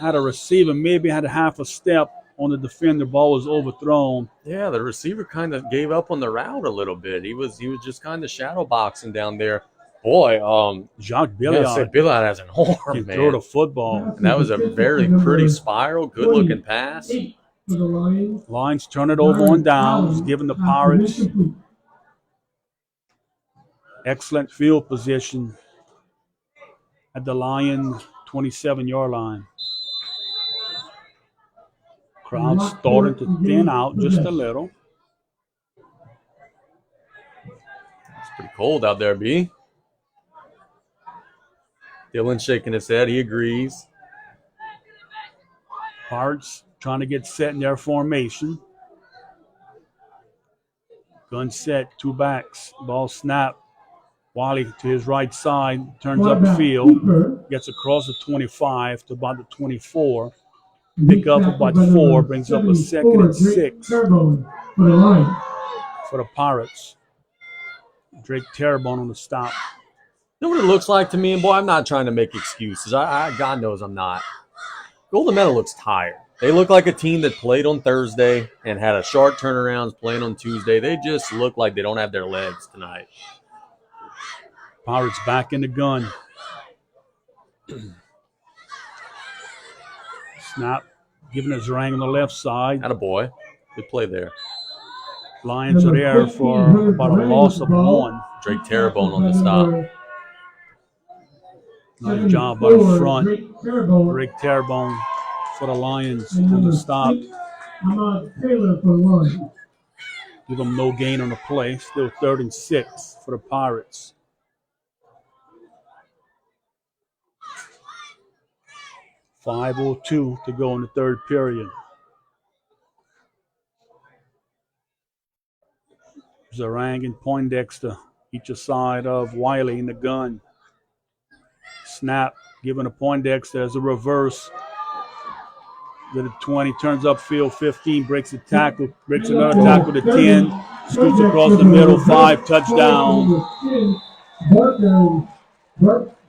Had a receiver. Maybe had a half a step on the defender. Ball was overthrown. Yeah, the receiver kind of gave up on the route a little bit. He was just kind of shadow boxing down there. Boy, Jacques Billiard. Billiard has an arm, can man. throw the football. And that was a very pretty spiral, good-looking pass. Lions turn it over on downs, giving the Pirates excellent field position at the Lion 27-yard line. Crowd starting to thin out just a little. It's pretty cold out there, B. Dylan's shaking his head. He agrees. Pirates trying to get set in their formation. Gun set, 2 backs. Ball snap. Wiley to his right side, turns up the field, gets across the 25 to about the 24. Pick up about 4, brings up a 2nd and 6 for the Pirates. Drake Terrebonne on the stop. You know what it looks like to me? And boy, I'm not trying to make excuses. God knows I'm not. Golden Meadow looks tired. They look like a team that played on Thursday and had a short turnarounds playing on Tuesday. They just look like they don't have their legs tonight. Pirates back in the gun. Snap, giving us Zerang on the left side. Attaboy. Good play there. Lions are there for about a loss of 1. Drake Terrebonne on the stop. Nice job by the front. Drake Terrebonne for the Lions on the stop. Give them no gain on the play. Still 3rd and 6 for the Pirates. .502 to go in the 3rd period. Zerang and Poindexter, each side of Wiley in the gun. Snap, given to Poindexter as a reverse. To the 20, turns upfield, 15, breaks a tackle, breaks another tackle to 10, scoots across the middle, 5, touchdown.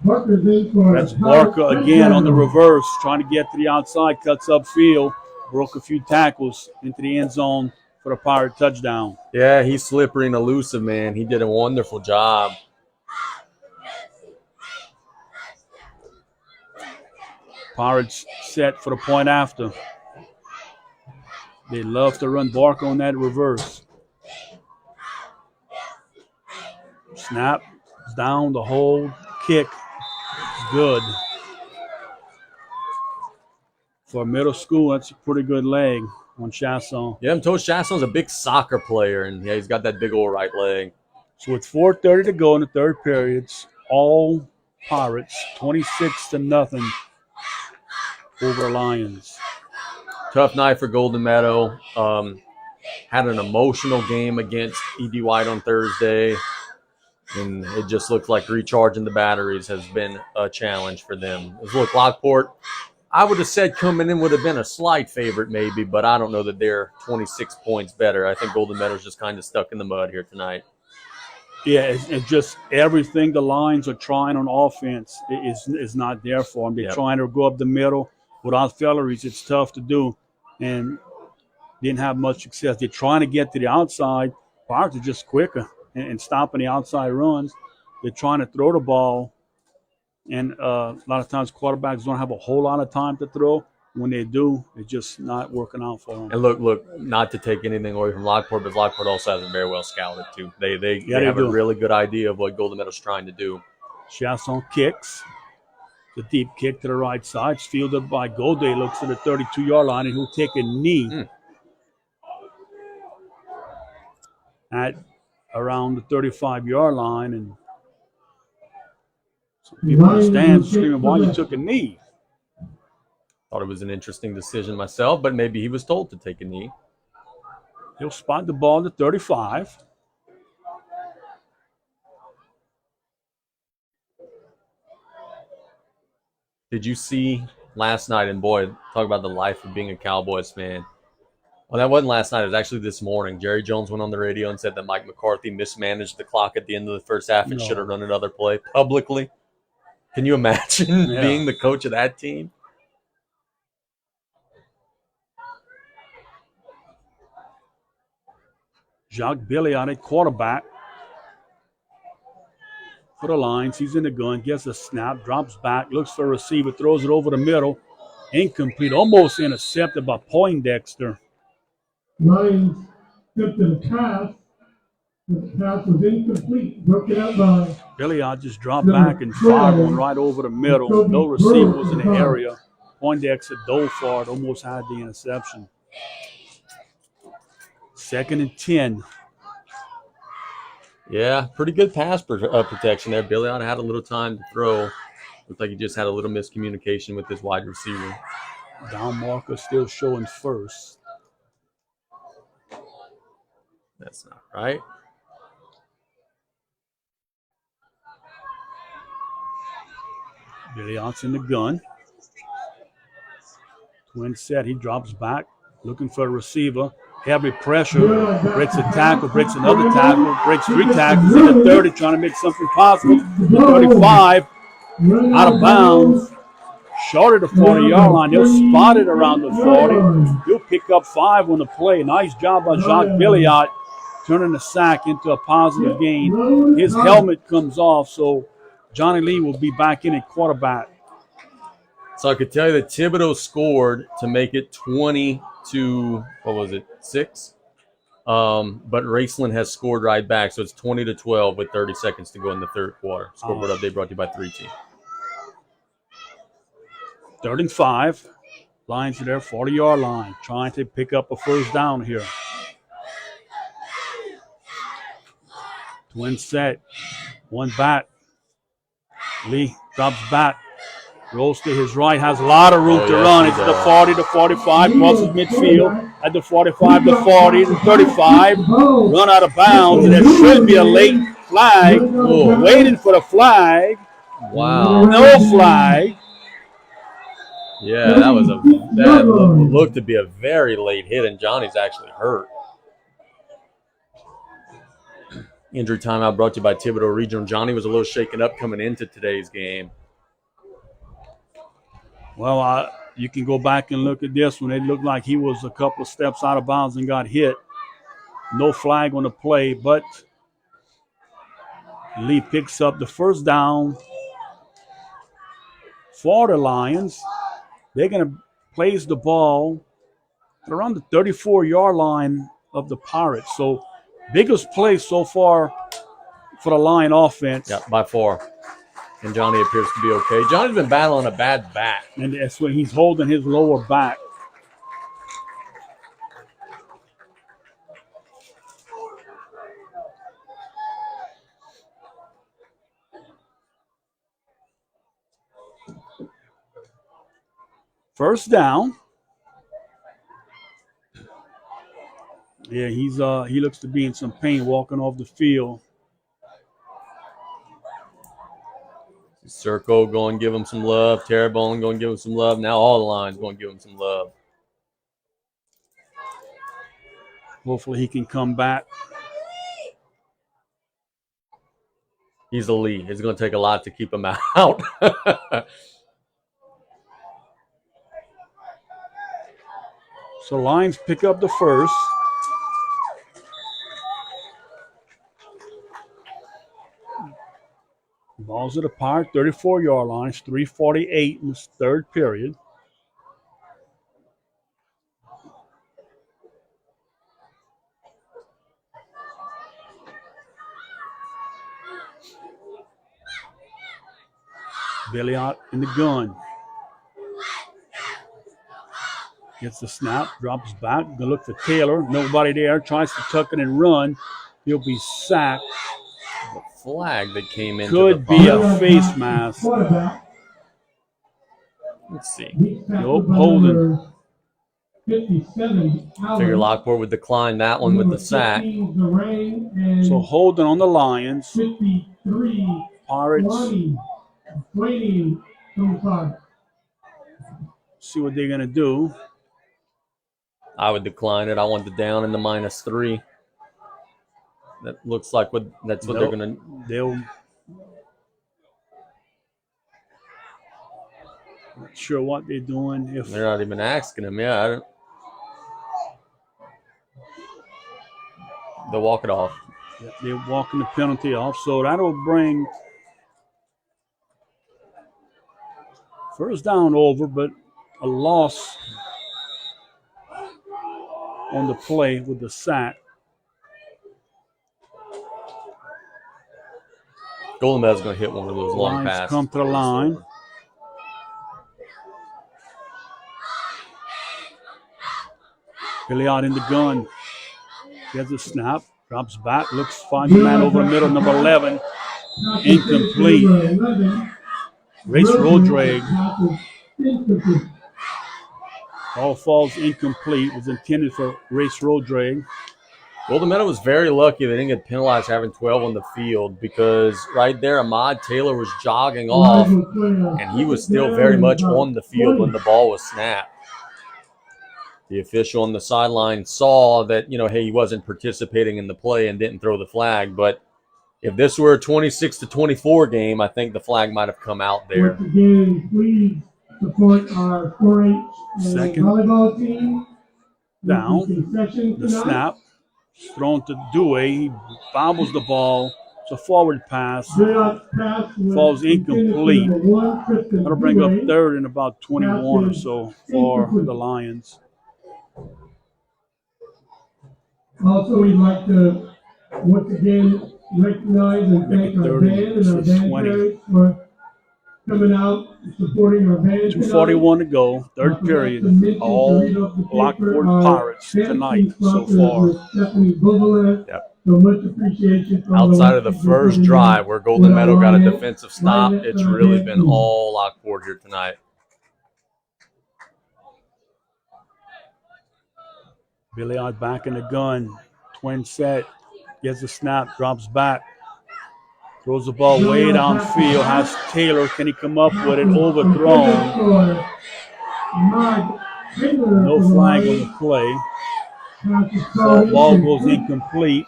That's Barker again on the reverse, trying to get to the outside, cuts upfield, broke a few tackles into the end zone for the Pirate touchdown. Yeah, he's slippery and elusive, man. He did a wonderful job. Pirates set for the point after. They love to run Barker on that reverse. Snap, down, the hold, kick. Good. For middle school, that's a pretty good leg on Chasson. Yeah, I'm told Chasson's a big soccer player, and yeah, he's got that big old right leg. So with 4:30 to go in the 3rd periods, all Pirates, 26-0 over Lions. Tough night for Golden Meadow. Had an emotional game against E.D. White on Thursday. And it just looks like recharging the batteries has been a challenge for them. Look, Lockport, I would have said coming in would have been a slight favorite maybe, but I don't know that they're 26 points better. I think Golden Meadow's just kind of stuck in the mud here tonight. Yeah, it's just everything the Lions are trying on offense is not there for them. They're trying to go up the middle. Without Felleries, it's tough to do, and didn't have much success. They're trying to get to the outside. Pirates are just quicker and stopping the outside runs. They're trying to throw the ball, and a lot of times quarterbacks don't have a whole lot of time to throw. When they do, it's just not working out for them. And look, not to take anything away from Lockport, but Lockport also has them very well scouted too. They have a really good idea of what Golden Meadow's trying to do. Chasson kicks. The deep kick to the right side. It's fielded by Goday. Looks at the 32-yard line, and he'll take a knee at around the 35-yard line. And some people in the stands screaming, why you took a knee? Thought it was an interesting decision myself, but maybe he was told to take a knee. He'll spot the ball at 35. Did you see last night, and boy, talk about the life of being a Cowboys fan. Well, that wasn't last night. It was actually this morning. Jerry Jones went on the radio and said that Mike McCarthy mismanaged the clock at the end of the first half and should have run another play publicly. Can you imagine being the coach of that team? Jacques Billiot at quarterback for the Lions. He's in the gun, gets a snap, drops back, looks for a receiver, throws it over the middle. Incomplete, almost intercepted by Poindexter. Lions attempted a pass. The pass was incomplete. Broke it up by Billiot just dropped back and fired one right over the middle. No receiver was in the area. Poindexter dove for it, almost had the interception. 2nd and 10. Yeah, pretty good pass protection there. Billiot had a little time to throw. Looked like he just had a little miscommunication with his wide receiver. Down marker still showing first. That's not right. Billiot's in the gun. Twin set, he drops back, looking for a receiver. Heavy pressure, breaks a tackle, breaks another tackle, breaks 3 tackles in the 30, trying to make something possible. The 35, out of bounds, short of the 40-yard line. They'll spot it around the 40. He'll pick up 5 on the play. Nice job by Jacques Billiot, turning the sack into a positive gain. His helmet comes off, so Johnny Lee will be back in at quarterback. So I could tell you that Thibodeau scored to make it 20 to, 6? But Raceland has scored right back, so it's 20-12 with 30 seconds to go in the third quarter. Scoreboard update brought to you by 3T. 3rd and 5. Lions at their 40-yard line, trying to pick up a first down here. Twin set, one back. Lee drops back. Rolls to his right, has a lot of room to run. It's the 40 to 45, crosses midfield at the 45 to 40 to 35. Run out of bounds, and there should be a late flag. Waiting for the flag. Wow. No flag. Yeah, that looked to be a very late hit, and Johnny's actually hurt. Injury timeout brought to you by Thibodeau Regional. Johnny was a little shaken up coming into today's game. Well, you can go back and look at this one. It looked like he was a couple of steps out of bounds and got hit. No flag on the play, but Lee picks up the first down for the Lions. They're going to place the ball around the 34-yard line of the Pirates. So, biggest play so far for the Lion offense. Yeah, by far. And Johnny appears to be okay. Johnny's been battling a bad back. And that's when he's holding his lower back. First down. Yeah, he looks to be in some pain walking off the field. Circle going to give him some love. Terrebonne going to give him some love. Now all the lines going to give him some love. Hopefully he can come back. He's the lead. It's going to take a lot to keep him out. So Lions pick up the first. Balls at the Pirate 34-yard line. It's 3:48 in this third period. Billy out in the gun. Gets the snap, drops back, gonna look for Taylor. Nobody there, tries to tuck it and run. He'll be sacked. The flag that came in Could be a face mask. Let's see. Nope, holding. 57. Figure Lockport would decline that one with the sack. So holding on the Lions. 53. Pirates. 25. See what they're gonna do. I would decline it. I want the down in the -3. That looks like that's what they're going to. They'll. Not sure what they're doing. If they're not even asking him. Yeah, I don't. They'll walk it off. They're walking the penalty off, so that'll bring first down over, but a loss on the play with the sack. Golden Meadow's going to hit one of those long Lions passes. come to the line. Billy out in the gun. Gets a snap, drops back, finds a man over the middle, number 11. Incomplete. Race Rodrag. Ball falls incomplete. Was intended for Race Rodrag. Golden Meadow was very lucky they didn't get penalized having 12 on the field, because right there Ahmad Taylor was jogging off and he was still very much on the field when the ball was snapped. The official on the sideline saw that, hey, he wasn't participating in the play and didn't throw the flag. But if this were a 26-24 game, I think the flag might have come out there. Once again, please support our 4-H volleyball team. Down. The snap. Thrown to Dewey. He bobbles the ball. It's a forward pass. Falls incomplete. That'll bring up third and about 21 or so for the Lions. Also, we'd like to once again recognize and thank our band and our band parents for coming out and supporting our band. 2:41 to go, third period. All Lockport Pirates tonight so far. Yep. So much appreciation. Outside of the first drive where Golden Meadow got a defensive stop, it's really been all Lockport here tonight. Billy out back in the gun. Twin set. Gets the snap. Drops back. Throws the ball way downfield. Has Taylor. Can he come up with it? Overthrown. No flag on the play. Ball goes incomplete.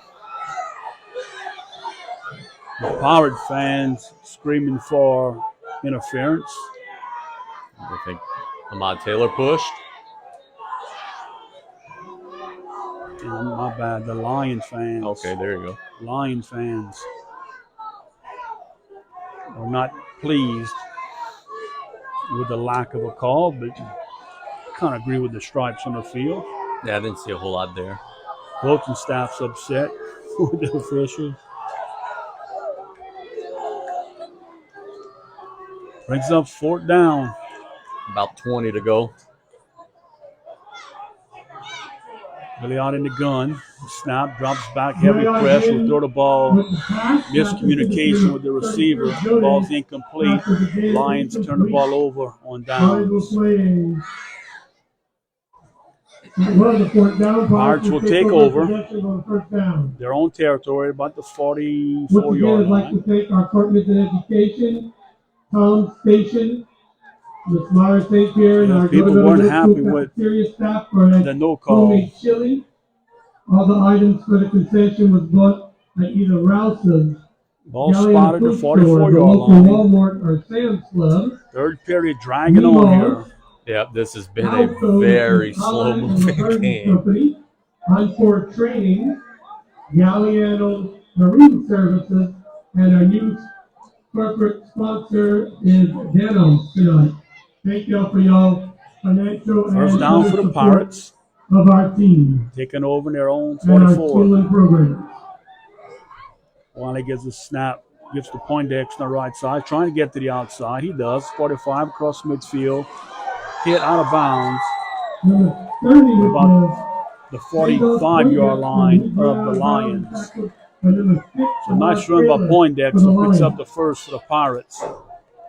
The Pirate fans screaming for interference. I think Ahmad Taylor pushed. My bad, the Lion fans. Okay, there you go. Lion fans are not pleased with the lack of a call, but kind of agree with the stripes on the field. Yeah, I didn't see a whole lot there. Coaching staff's upset with the officials. Brings up fourth down. About 20 to go. Billy out in the gun. Snap, drops back, heavy press. Will throw the ball. Miscommunication with the receiver. Ball's incomplete. Lions turn the ball over on downs. Pirates will take over their own territory, about the 44-yard line. I'd like to thank our partners in education, Tom Station, Miss Mara St. Pierre, and Yeah, our people Go-To-Go weren't Middle happy School with cafeteria staff for that the no call. homemade chili. All the items for the concession was bought at either Rouse's, Ball Galleon spotted the Food Store, the 44-yard local line. Walmart or Sam's Club. Third period dragging on here. Yep, this has been a Alco, very which is Allied and slow-moving Laverne game. Company, Encore Training, Galliano Marine Services, and our youth corporate sponsor is Denos tonight. Thank y'all for y'all financial First and down other for the support Pirates. of our team Taking over their own and our 44. skilling programs. Wiley gets the snap, gives to Poindexter on the right side, trying to get to the outside. He does. 45 across midfield. Hit out of bounds. Number 30 with About the 45-yard line of the Lions. So nice run by Poindexter. Picks up the first for the Pirates.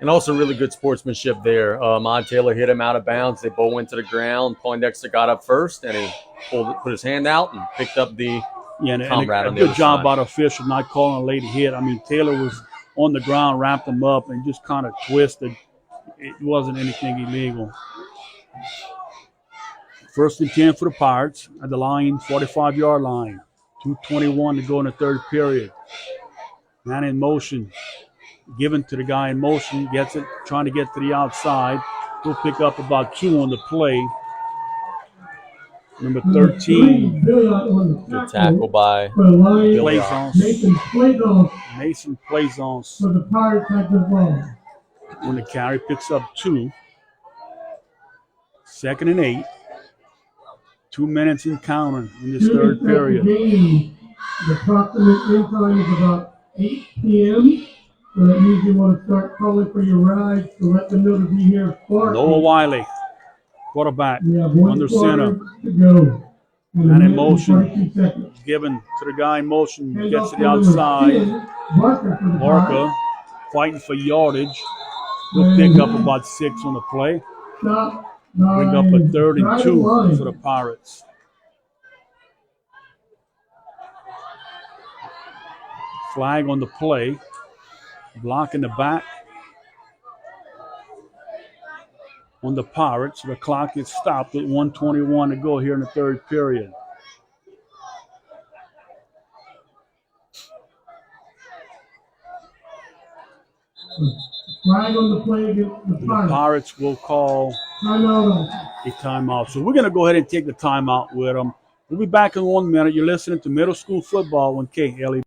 And also really good sportsmanship there. Mod Taylor hit him out of bounds. They both went to the ground. Poindexter got up first, and he put his hand out and picked up the comrade on the good other job side. by the official not calling a late hit. I mean, Taylor was on the ground, wrapped him up, and just kind of twisted. It wasn't anything illegal. First and 10 for the Pirates at the line, 45-yard line. 2:21 to go in the third period. Man in motion. Given to the guy in motion. Gets it. Trying to get to the outside. He'll pick up about 2 on the play. Number 13. Good tackle by Mason Plaisance. So the Pirates have the ball. When the carry picks up 2. 2nd and 8. 2 minutes and counting in this third period. The approximate end time is about 8 p.m. So that means you want to start calling for your rides to let them know to be here for Noah Wiley, quarterback, under center. To go. Man in motion. Given to the guy in motion. Gets to the outside. Barker fighting for yardage. He'll pick up about 6 on the play. Bring up a 3rd and 2 for the Pirates. Flag on the play. Block in the back on the Pirates. The clock is stopped at 1:21 to go here in the third period. Flag on the play against the Pirates. The Pirates will call a timeout. So we're going to go ahead and take the timeout with them. We'll be back in 1 minute. You're listening to Middle School Football on KLE.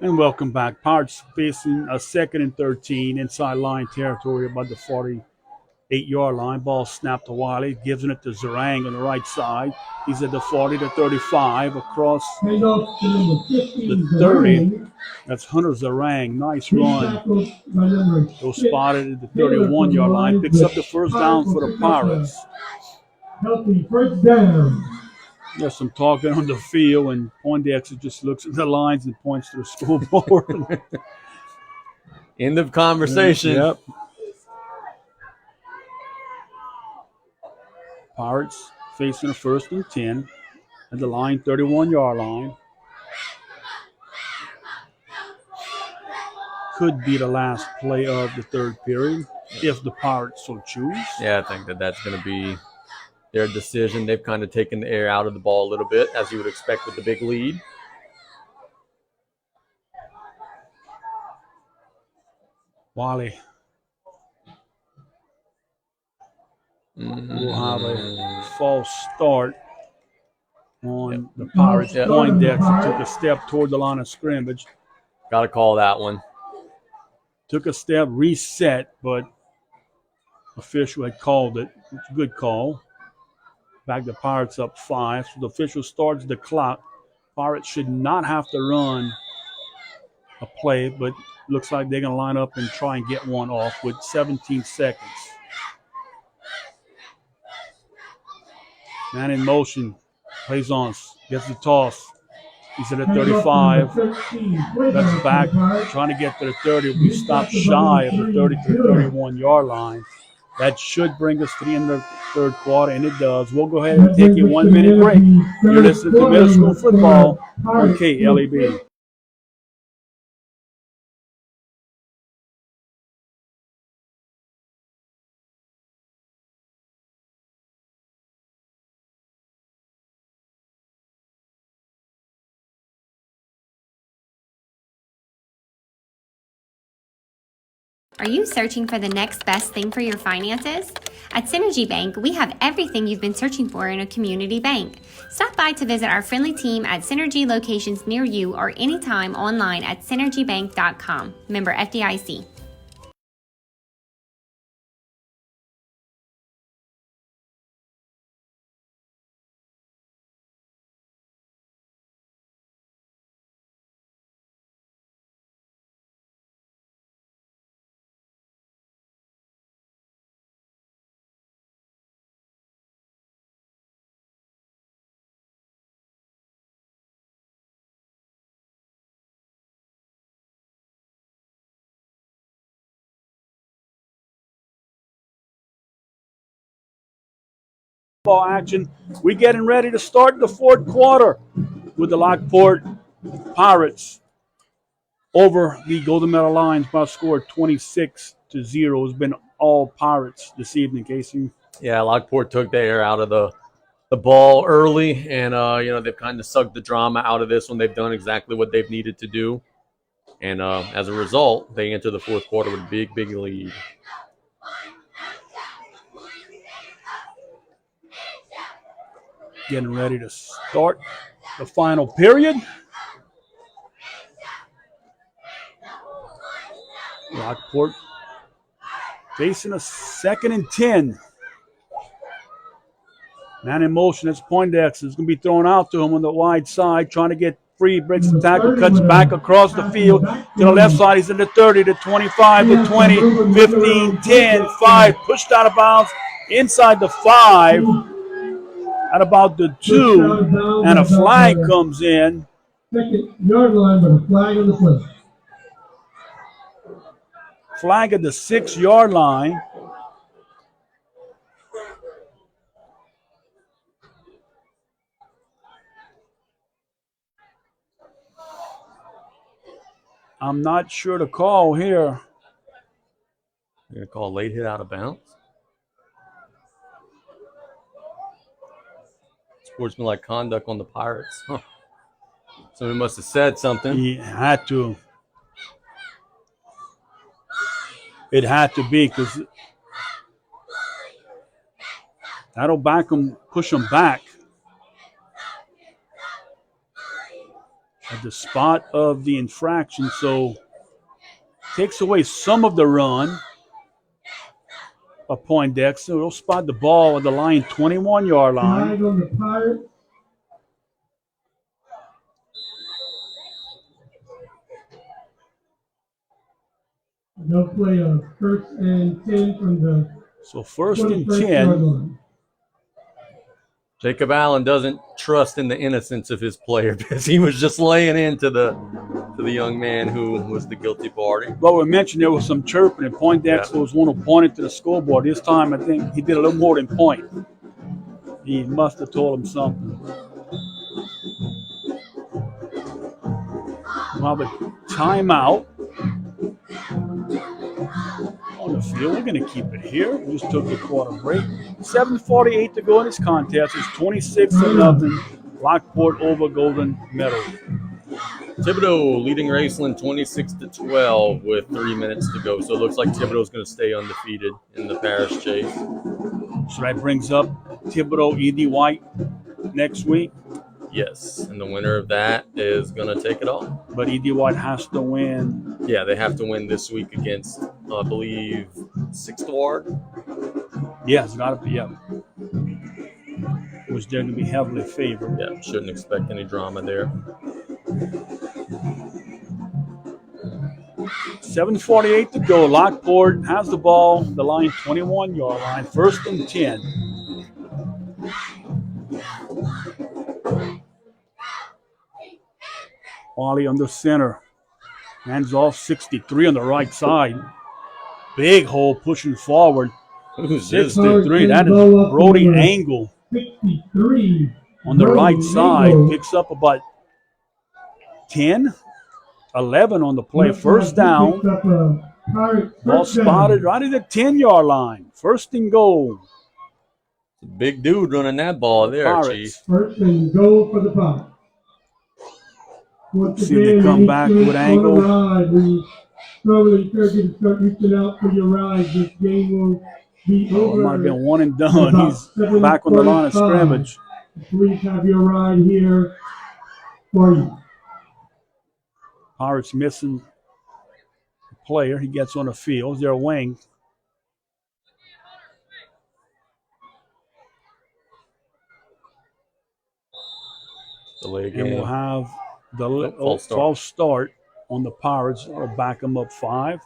And welcome back. Pirates facing a 2nd and 13 inside line territory about the 48-yard line. Ball snapped to Wiley, gives it to Zarang on the right side. He's at the 40 to 35 across the 30. That's Hunter Zarang. Nice run. Go spotted at the 31-yard line. Picks up the first down for the Pirates. Healthy first down. There's some talking on the field, and Poindexter just looks at the lines and points to the scoreboard. End of conversation. Yep. Pirates facing a 1st and 10 at the line, 31-yard line. Could be the last play of the third period if the Pirates so choose. Yeah, I think that's going to be their decision. They've kind of taken the air out of the ball a little bit, as you would expect with the big lead. Wally will have a false start on the Pirates. Yep. Poindexter took a step toward the line of scrimmage. Got to call that one. Took a step, reset, but official had called it. It's a good call. Back the Pirates up 5. So the official starts the clock. Pirates should not have to run a play, but looks like they're going to line up and try and get one off with 17 seconds. Man in motion. Plays on. Gets the toss. He's at a 35. That's back. Trying to get to the 30. We stopped shy of the 30 to the 31-yard line. That should bring us to the end of the third quarter, and it does. We'll go ahead and take a 1-minute break. You're listening to Middle School Football on KLEB. Are you searching for the next best thing for your finances? At Synergy Bank, we have everything you've been searching for in a community bank. Stop by to visit our friendly team at Synergy locations near you or anytime online at synergybank.com. Member FDIC. Ball action. We getting ready to start the fourth quarter with the Lockport Pirates over the Golden Meadow Lions by a score 26-0. It's been all Pirates this evening, Casey. Yeah, Lockport took the air out of the ball early, and they've kind of sucked the drama out of this one. They've done exactly what they've needed to do, and as a result, they enter the fourth quarter with a big lead. Getting ready to start the final period. Lockport facing a 2nd and 10. Man in motion. It's Poindexter. It's going to be thrown out to him on the wide side, trying to get free. Breaks the tackle, cuts back across the field to the left side. He's in the 30 to 25 to 20, 15, 10, 5. Pushed out of bounds inside the 5 at about the 2, and a flag comes in. 2nd-yard line, but a flag on the play. Flag at the 6-yard line. I'm not sure the call here. You're going to call a late hit out of bounds? Sportsmanlike conduct on the Pirates. Huh. Somebody must have said something. He had to. It had to be, because that'll push them back at the spot of the infraction. So takes away some of the run of Poindexter. They'll spot the ball at the line, 21-yard line. Flag on the Pirates. They'll play a 1st and 10 from the So 1st and 21st 10. yard line. Jacob Allen doesn't trust in the innocence of his player because he was just laying into the young man who was the guilty party. Well, we mentioned there was some chirping, and Poindexter was one who pointed to the scoreboard. This time, I think he did a little more than point. He must have told him something. We'll have a timeout on the field. We're going to keep it here. We just took the quarter break. 7:48 to go in this contest. It's 26-0. Lockport over Golden Meadow. Thibodeau leading Raceland 26-12 with 3 minutes to go. So it looks like Thibodeau's going to stay undefeated in the parish chase. So that brings up Thibodeau, E.D. White next week. Yes, and the winner of that is going to take it all. But E.D. White has to win. Yeah, they have to win this week against, I believe, 6th Ward. Yeah, it's got to be, yeah. Which they're going to be heavily favored. Yeah, shouldn't expect any drama there. 7:48 to go. Lockport has the ball, the line, 21-yard line, 1st and 10. Wally under center. Hands off 63 on the right side. Big hole pushing forward. Who's this? 63. That is Brody Angle 63 on the right side. Picks up about 10, 11 on the play. First down. Ball spotted right at the 10-yard line. 1st and goal. Big dude running that ball there, Pirates. Chief. 1st and goal for the Pirates. Once See if they again, come you back need to with on Angle. a ride. We strongly encourage you to start reaching out for your ride. This game will be Oh, it over. might have been one and done. He's back on the line of scrimmage. Please have your ride here for you. Pirates missing a player. He gets on the field. Their wing. Delay And we'll game. have the false start. false start on the Pirates. That'll back them up 5.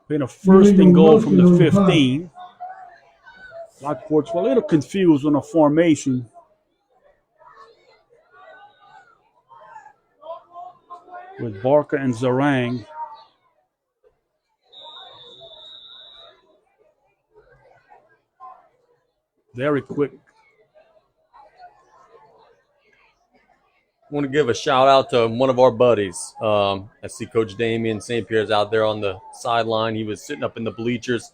Been a 1st and goal from the 15. Lockport's a little confused on the formation. With Barker and Zarang. Very quick. I want to give a shout out to one of our buddies. I see Coach Damian St. Pierre's out there on the sideline. He was sitting up in the bleachers.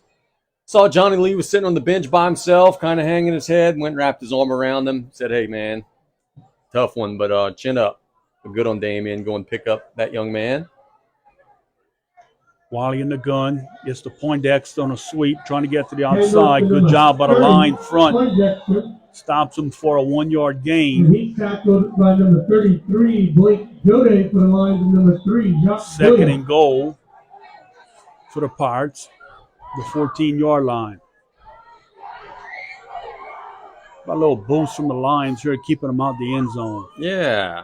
Saw Johnny Lee was sitting on the bench by himself, kind of hanging his head, went and wrapped his arm around him. Said, hey, man, tough one, but chin up. But good on Damian. Go and pick up that young man. Wally in the gun. Gets to Poindexter on a sweep, trying to get to the outside. Good job by the line front. Stops him for a 1-yard gain. And he's tackled by number 33, Blake Jode, for the Lions, and number 3, Josh 2nd and goal for the Pirates. The 14-yard line. Got a little boost from the Lions here, keeping them out the end zone. Yeah.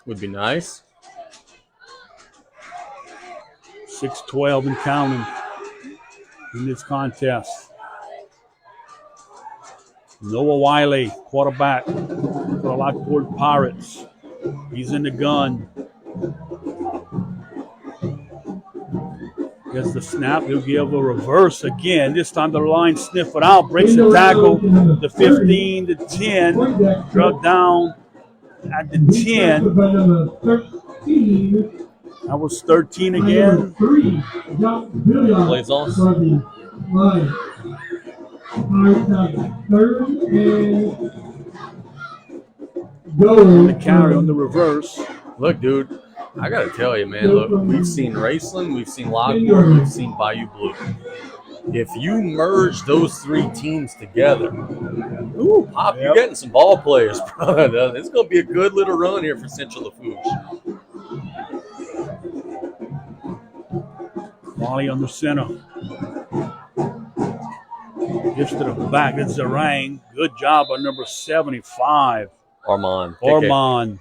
Would be nice. 6-12 and counting in this contest. Noah Wiley, quarterback for the Lockport Pirates. He's in the gun. Gets the snap. He'll give a reverse again. This time the line sniff it out. Breaks the tackle. The 15, the 10. Drug down at the 10. That was 13 again. Plays off. The carry on the reverse. Look, dude, I got to tell you, man, look, we've seen Raceland, we've seen Lockport, we've seen Bayou Blue. If you merge those 3 teams together, ooh, Pop, you're getting some ball players, brother. It's going to be a good little run here for Central Lafourche. Wally on the center. Gives to the back. It's Zarang. Good job on number 75. Armand. Ormond.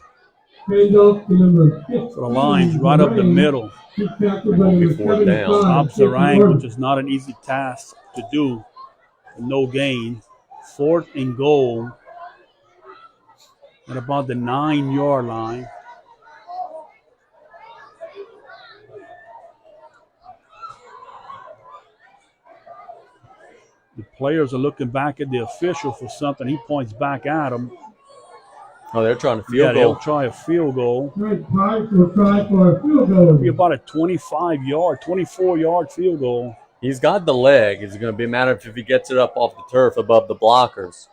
For For the lines right up the middle. Before down. Top Zarang, which is not an easy task to do. No gain. 4th and goal at about the 9-yard line. The players are looking back at the official for something. He points back at him. Oh, they're trying to Yeah, field they'll goal. try a field goal. Pirates will try for a field goal. It'll be about a 25-yard, 24-yard field goal. He's got the leg. It's going to be a matter of if he gets it up off the turf above the blockers.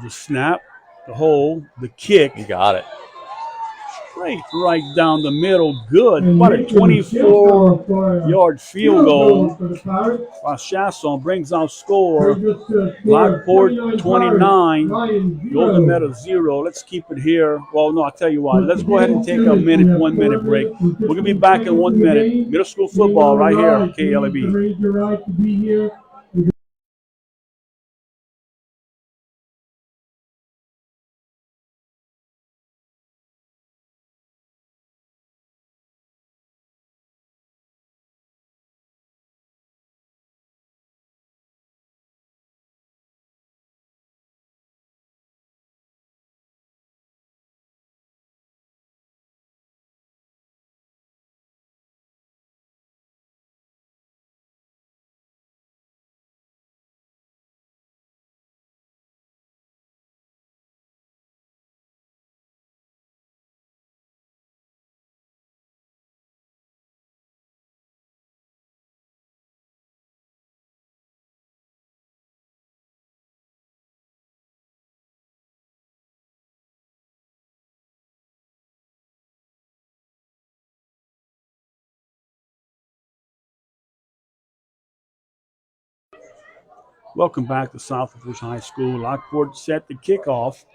The snap, the hold, the kick. He got it. Straight right down the middle. Good. And About a making the shift goal for, 24-yard field goal. for the Pirates. Chasson brings out score. Brings us to a score of Lockport 29, 29. Lions 0. Golden Meadow 0. Let's keep it here. Well, no, I'll tell you what. Once Let's go ahead and again, take a we have 1 minute 4 break. minutes and We're going to be 15 back in seconds 1 in the minute. game. Middle school Being football on the right here on ride, you need to KLAB. raise your right to be here. Welcome back to Southwest High School. Lockport set the kickoff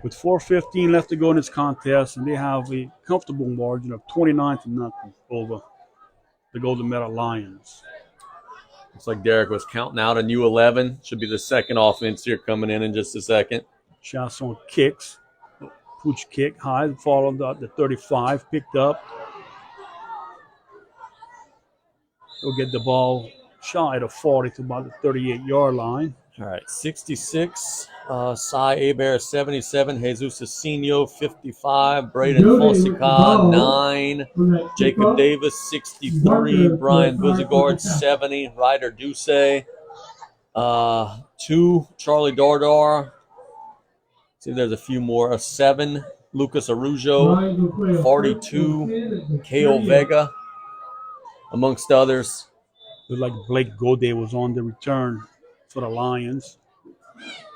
with 4:15 left to go in this contest, and they have a comfortable margin of 29-0 over the Golden Meadow Lions. Looks like Derek was counting out a new 11. Should be the second offense here coming in just a second. Chasson kicks. Pooch kick high, followed up the 35, picked up. He'll get the ball shy of 40 to about the 38-yard line. All right, 66, Cy Abear 77, Jesus Asino 55, Braden Fonseca 9, Jacob Davis 63, Brian Buzigard 70, Ryder Duce 2, Charlie Dardar. See, there's a few more. 7, Lucas Arujo, 42, Kale Vega, amongst others. Looked like Blake Gode was on the return for the Lions,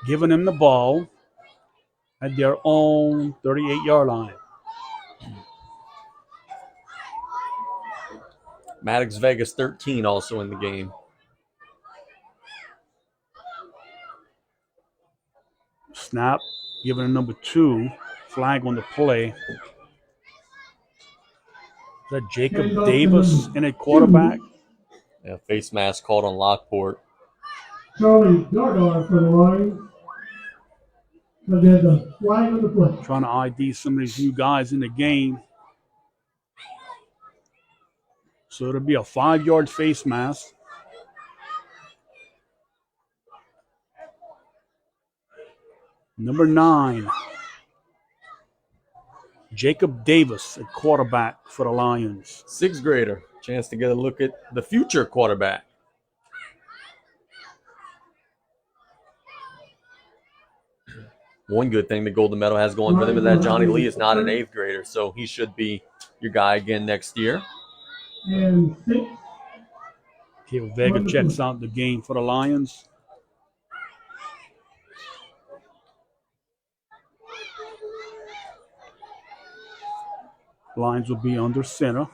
giving them the ball at their own 38-yard line. Maddox Vegas 13 also in the game. Snap, giving him number 2, flag on the play. Is that Jacob Davis in a quarterback? Yeah, face mask called on Lockport. Charlie Dardar for the Lions. So there's a flag on the play. Trying to ID some of these new guys in the game. So it'll be a 5-yard face mask. Number 9, Jacob Davis at quarterback for the Lions. 6th grader. Chance to get a look at the future quarterback. One good thing the Golden Meadow has going for them is that Johnny Lee is not an 8th grader, so he should be your guy again next year. And 6. Kale Vega checks out the game for the Lions. Lions will be under center.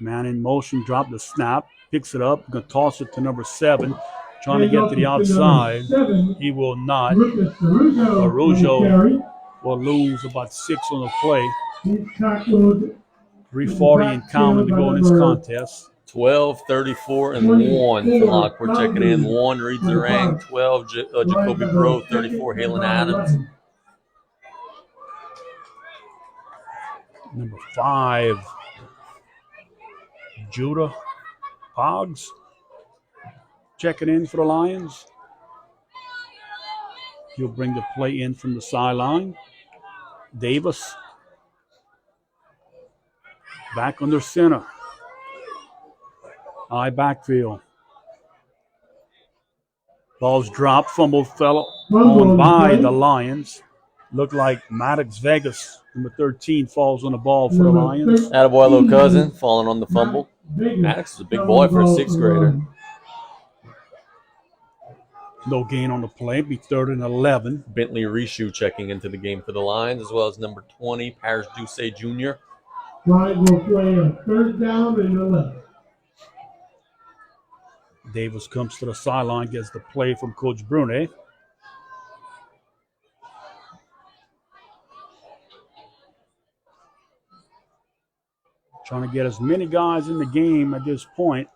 Man in motion, drop the snap, picks it up, going to toss it to number 7, trying to get to the outside. He will not. Arujo will lose about 6 on the play. 3:40 and counting to go in this contest. 12, 34, and 1 for Lockport checking in. 1, Reed Zerang. 12, Jacoby Bro. 34, Halen Adams. Number 5, Judah Pogs checking in for the Lions. He'll bring the play in from the sideline. Davis back under center. High backfield. Ball's dropped. Fumble fell on by the Lions. Looked like Maddox Vegas, number 13, falls on the ball for the Lions. Attaboy, little cousin, falling on the fumble. Maddox is a big boy for a 6th grader. No gain on the play. Be 3rd and 11. Bentley Rishu checking into the game for the Lions, as well as number 20, Parrish Duce Jr. Lions will play a 3rd down and 11. Davis comes to the sideline, gets the play from Coach Brune. Trying to get as many guys in the game at this point,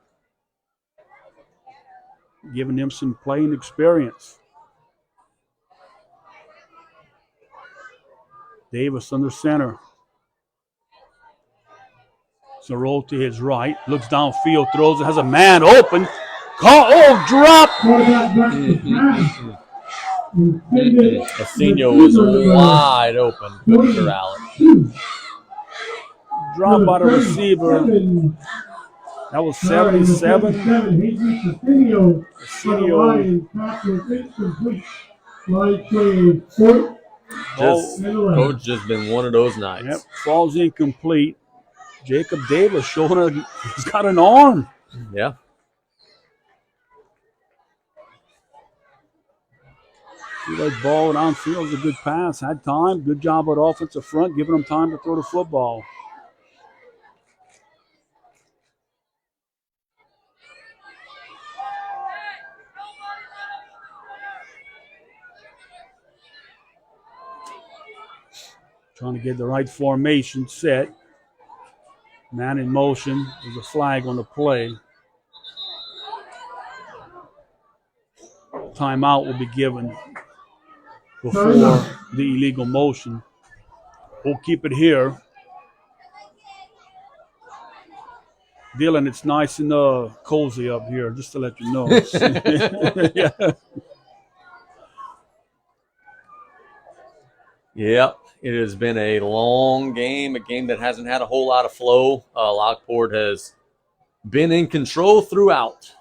giving them some playing experience. Davis under center. So roll to his right, looks downfield, throws it, has a man open. Drop! Asenio was wide open. Couldn't corral it. Drop by the receiver. That was 77. Coach just been one of those nights. Yep, falls incomplete. Jacob Davis showing he's got an arm. Yeah. That ball downfield was a good pass. Had time. Good job at offensive front, giving them time to throw the football. Trying to get the right formation set. Man in motion. There's a flag on the play. Timeout will be given before the illegal motion. We'll keep it here. Dylan, it's nice and cozy up here, just to let you know. Yeah. Yep, it has been a long game, a game that hasn't had a whole lot of flow. Lockport has been in control throughout.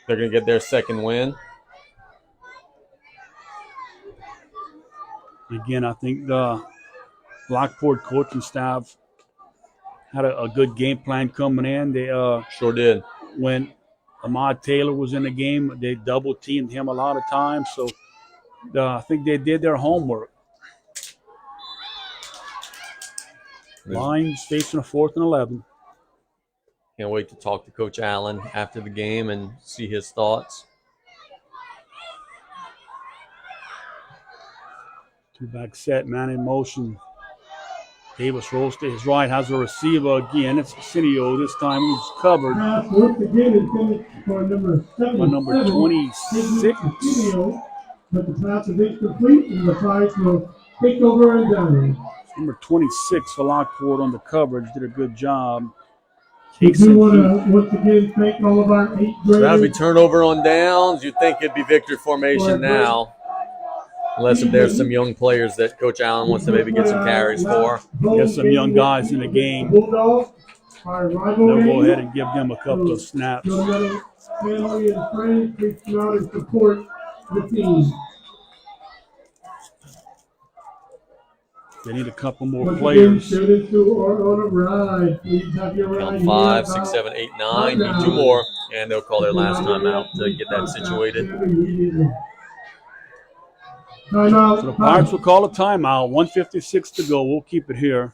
They're going to get their second win. Again, I think the Lockport coaching staff had a good game plan coming in. They sure did. When Ahmad Taylor was in the game, they double-teamed him a lot of times. So I think they did their homework. Lions facing a 4th and 11. Can't wait to talk to Coach Allen after the game and see his thoughts. Two-back set, man in motion. Davis rolls to his right, has a receiver again. It's Asenio. This time he's covered. Once again, it's for number 7. By number 26. But the pass is incomplete, and the Lions will take over and down. Number 26 for Lockport on the coverage. Did a good job. We do want to once again thank all of our 8th graders. So that'll be turnover on downs. You'd think it'd be victory formation now. Unless if there's some young players that Coach Allen wants to maybe get some carries for. Get some young guys in the game. They'll go ahead and give them a couple of snaps. Family and friends, please come out and support the team. They need a couple more players. Students who are on a ride, please have your ride. Count 5, 6, 7, 8, 9. Need 2 more, and they'll call their last time out to get that situated. So the Pirates will call a timeout. 1:56 to go. We'll keep it here.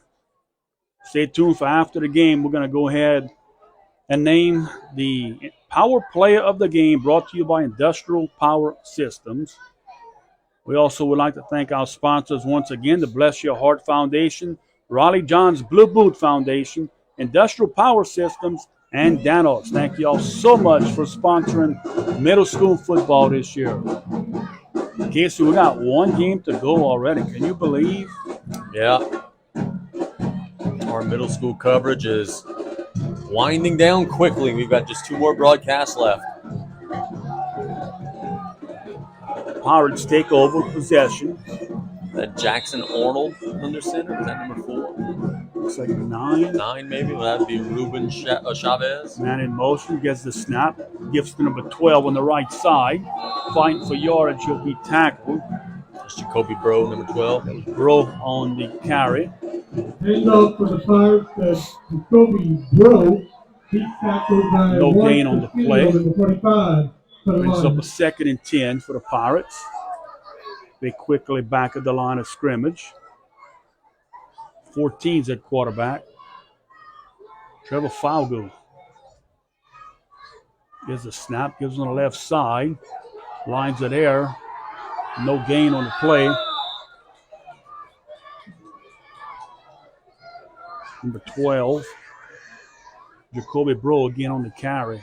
Stay tuned for after the game. We're going to go ahead and name the power player of the game, brought to you by Industrial Power Systems. We also would like to thank our sponsors once again, the Bless Your Heart Foundation, Raleigh Johns Blue Boot Foundation, Industrial Power Systems, and Danos. Thank you all so much for sponsoring middle school football this year. Casey, we got 1 game to go already. Can you believe? Yeah. Our middle school coverage is winding down quickly. We've got just 2 more broadcasts left. Pirates take over possession. That Jackson Arnold under center. Is that number 4? Looks like 9. 9 maybe. Well, that would be Ruben Chavez. Man in motion, gets the snap. Gives to number 12 on the right side. Fighting for yardage, he'll be tackled. That's Jacoby Bro, number 12. Bro on the carry. Hand off for the Pirates. Jacoby Bro. He's tackled by no gain on the play. Number 45. Brings up a 2nd and 10 for the Pirates. They quickly back at the line of scrimmage. 14's at quarterback. Trevor Falgo. Gives a snap, gives on the left side. Lines it there. No gain on the play. Number 12. Jacoby Bro again on the carry.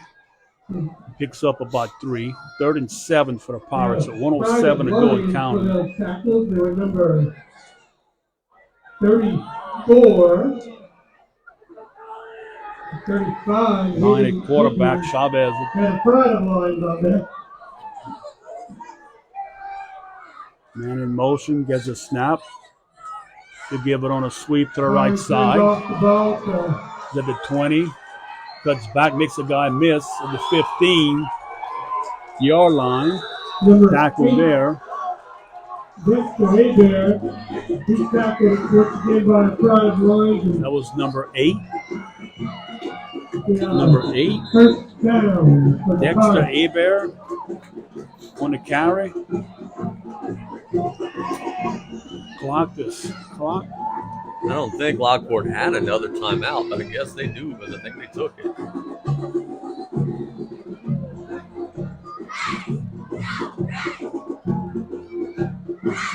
Picks up about 3. 3rd and 7 for the Pirates at 1:07 to go in counting. Tackles, they were number 34, 35. 9 at quarterback, Chavez. Had a pride of lines on there. Man in motion, gets a snap. To give it on a sweep to the right side. Off the ball To the 20. Cuts back, makes a guy miss at the 15-yard line. Tackle there. Victor Hebert, he's tackled once again by a pride of lines. That was number 8. Number 8. First down for the Dexter Pirates. Hebert on the carry. Clock. I don't think Lockport had another timeout, but I guess they do because I think they took it.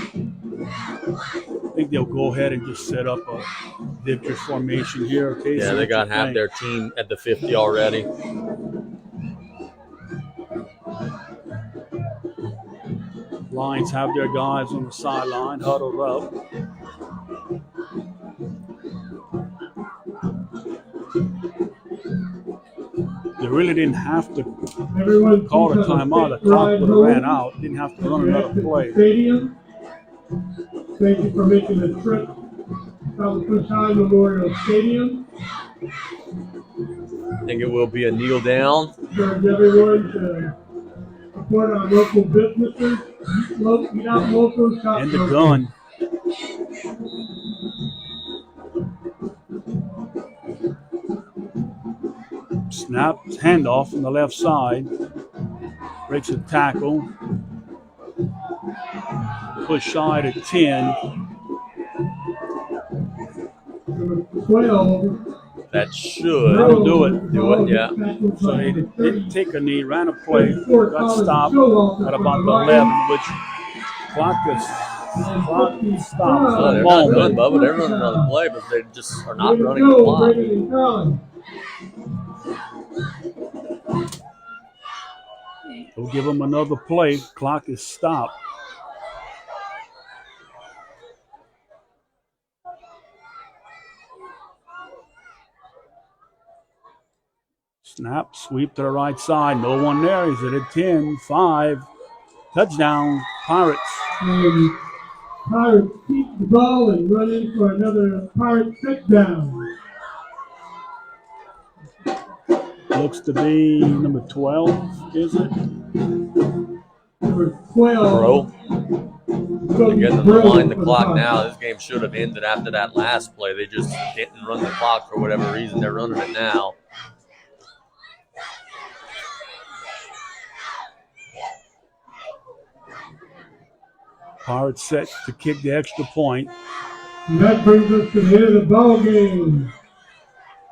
I think they'll go ahead and just set up a victory formation here. Okay, Yeah, they got half their team at the 50 already. Lions have their guys on the sideline, huddled up. They really didn't have to call a timeout. The clock would have ran out. Didn't have to run another play. Stadium. Thank you for making the trip. South High Memorial Stadium. I think it will be a kneel down. Encourage everyone to support our local businesses. Eat out local, shop And the local. gun. Snap, handoff on the left side. Breaks a tackle. Push shy to 10. Number 12. That should That'll do it. do it, yeah. So they didn't take a knee, ran a play, got stopped at about the 11, which clock stops Oh, at the they're not good, moment. Bubba. They're running another play, but they just are not running the clock. We'll give them another play. Clock is stopped. Snap, sweep to the right side. No one there. He's at a 10, 5. Touchdown, Pirates. And Pirates keep the ball and run in for another Pirate touchdown. Looks to be number 12, is it? Number 12. Bro. They're getting them to wind the clock now. This game should have ended after that last play. They just didn't run the clock for whatever reason. They're running it now. Pirates set to kick the extra point. And that brings us to the end of the ball game.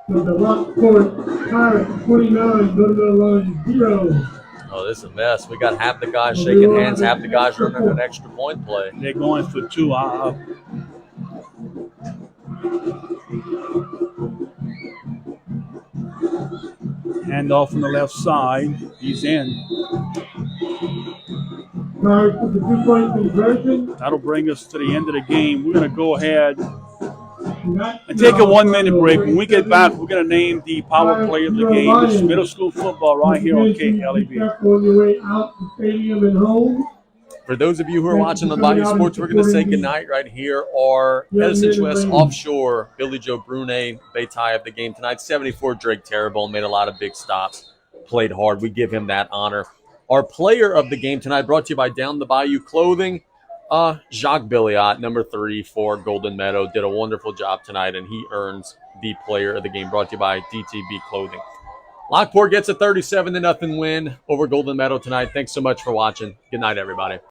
From the Lockport Pirates 29, Meadow Line 0. Oh, this is a mess. We got half the guys shaking hands, half the guys running an extra point play. They're going for 2. Hand off on the left side. He's in. Pirates with the 2-point conversion. That'll bring us to the end of the game. We're going to go ahead and take a 1-minute break. When we get back, we're going to name the power play of the game. This is middle school football right here on KLEB. Careful on your way out the stadium and home. For those of you who are watching on Bayou Sports, we're going to say goodnight right here. Our Edison West offshore Billy Joe Brune Bay tie of the game tonight. 74 Drake Terrebonne made a lot of big stops, played hard. We give him that honor. Our player of the game tonight brought to you by Down the Bayou Clothing. Jacques Billiot, number 3 for Golden Meadow, did a wonderful job tonight, and he earns the player of the game brought to you by DTB Clothing. Lockport gets a 37-0 win over Golden Meadow tonight. Thanks so much for watching. Good night, everybody.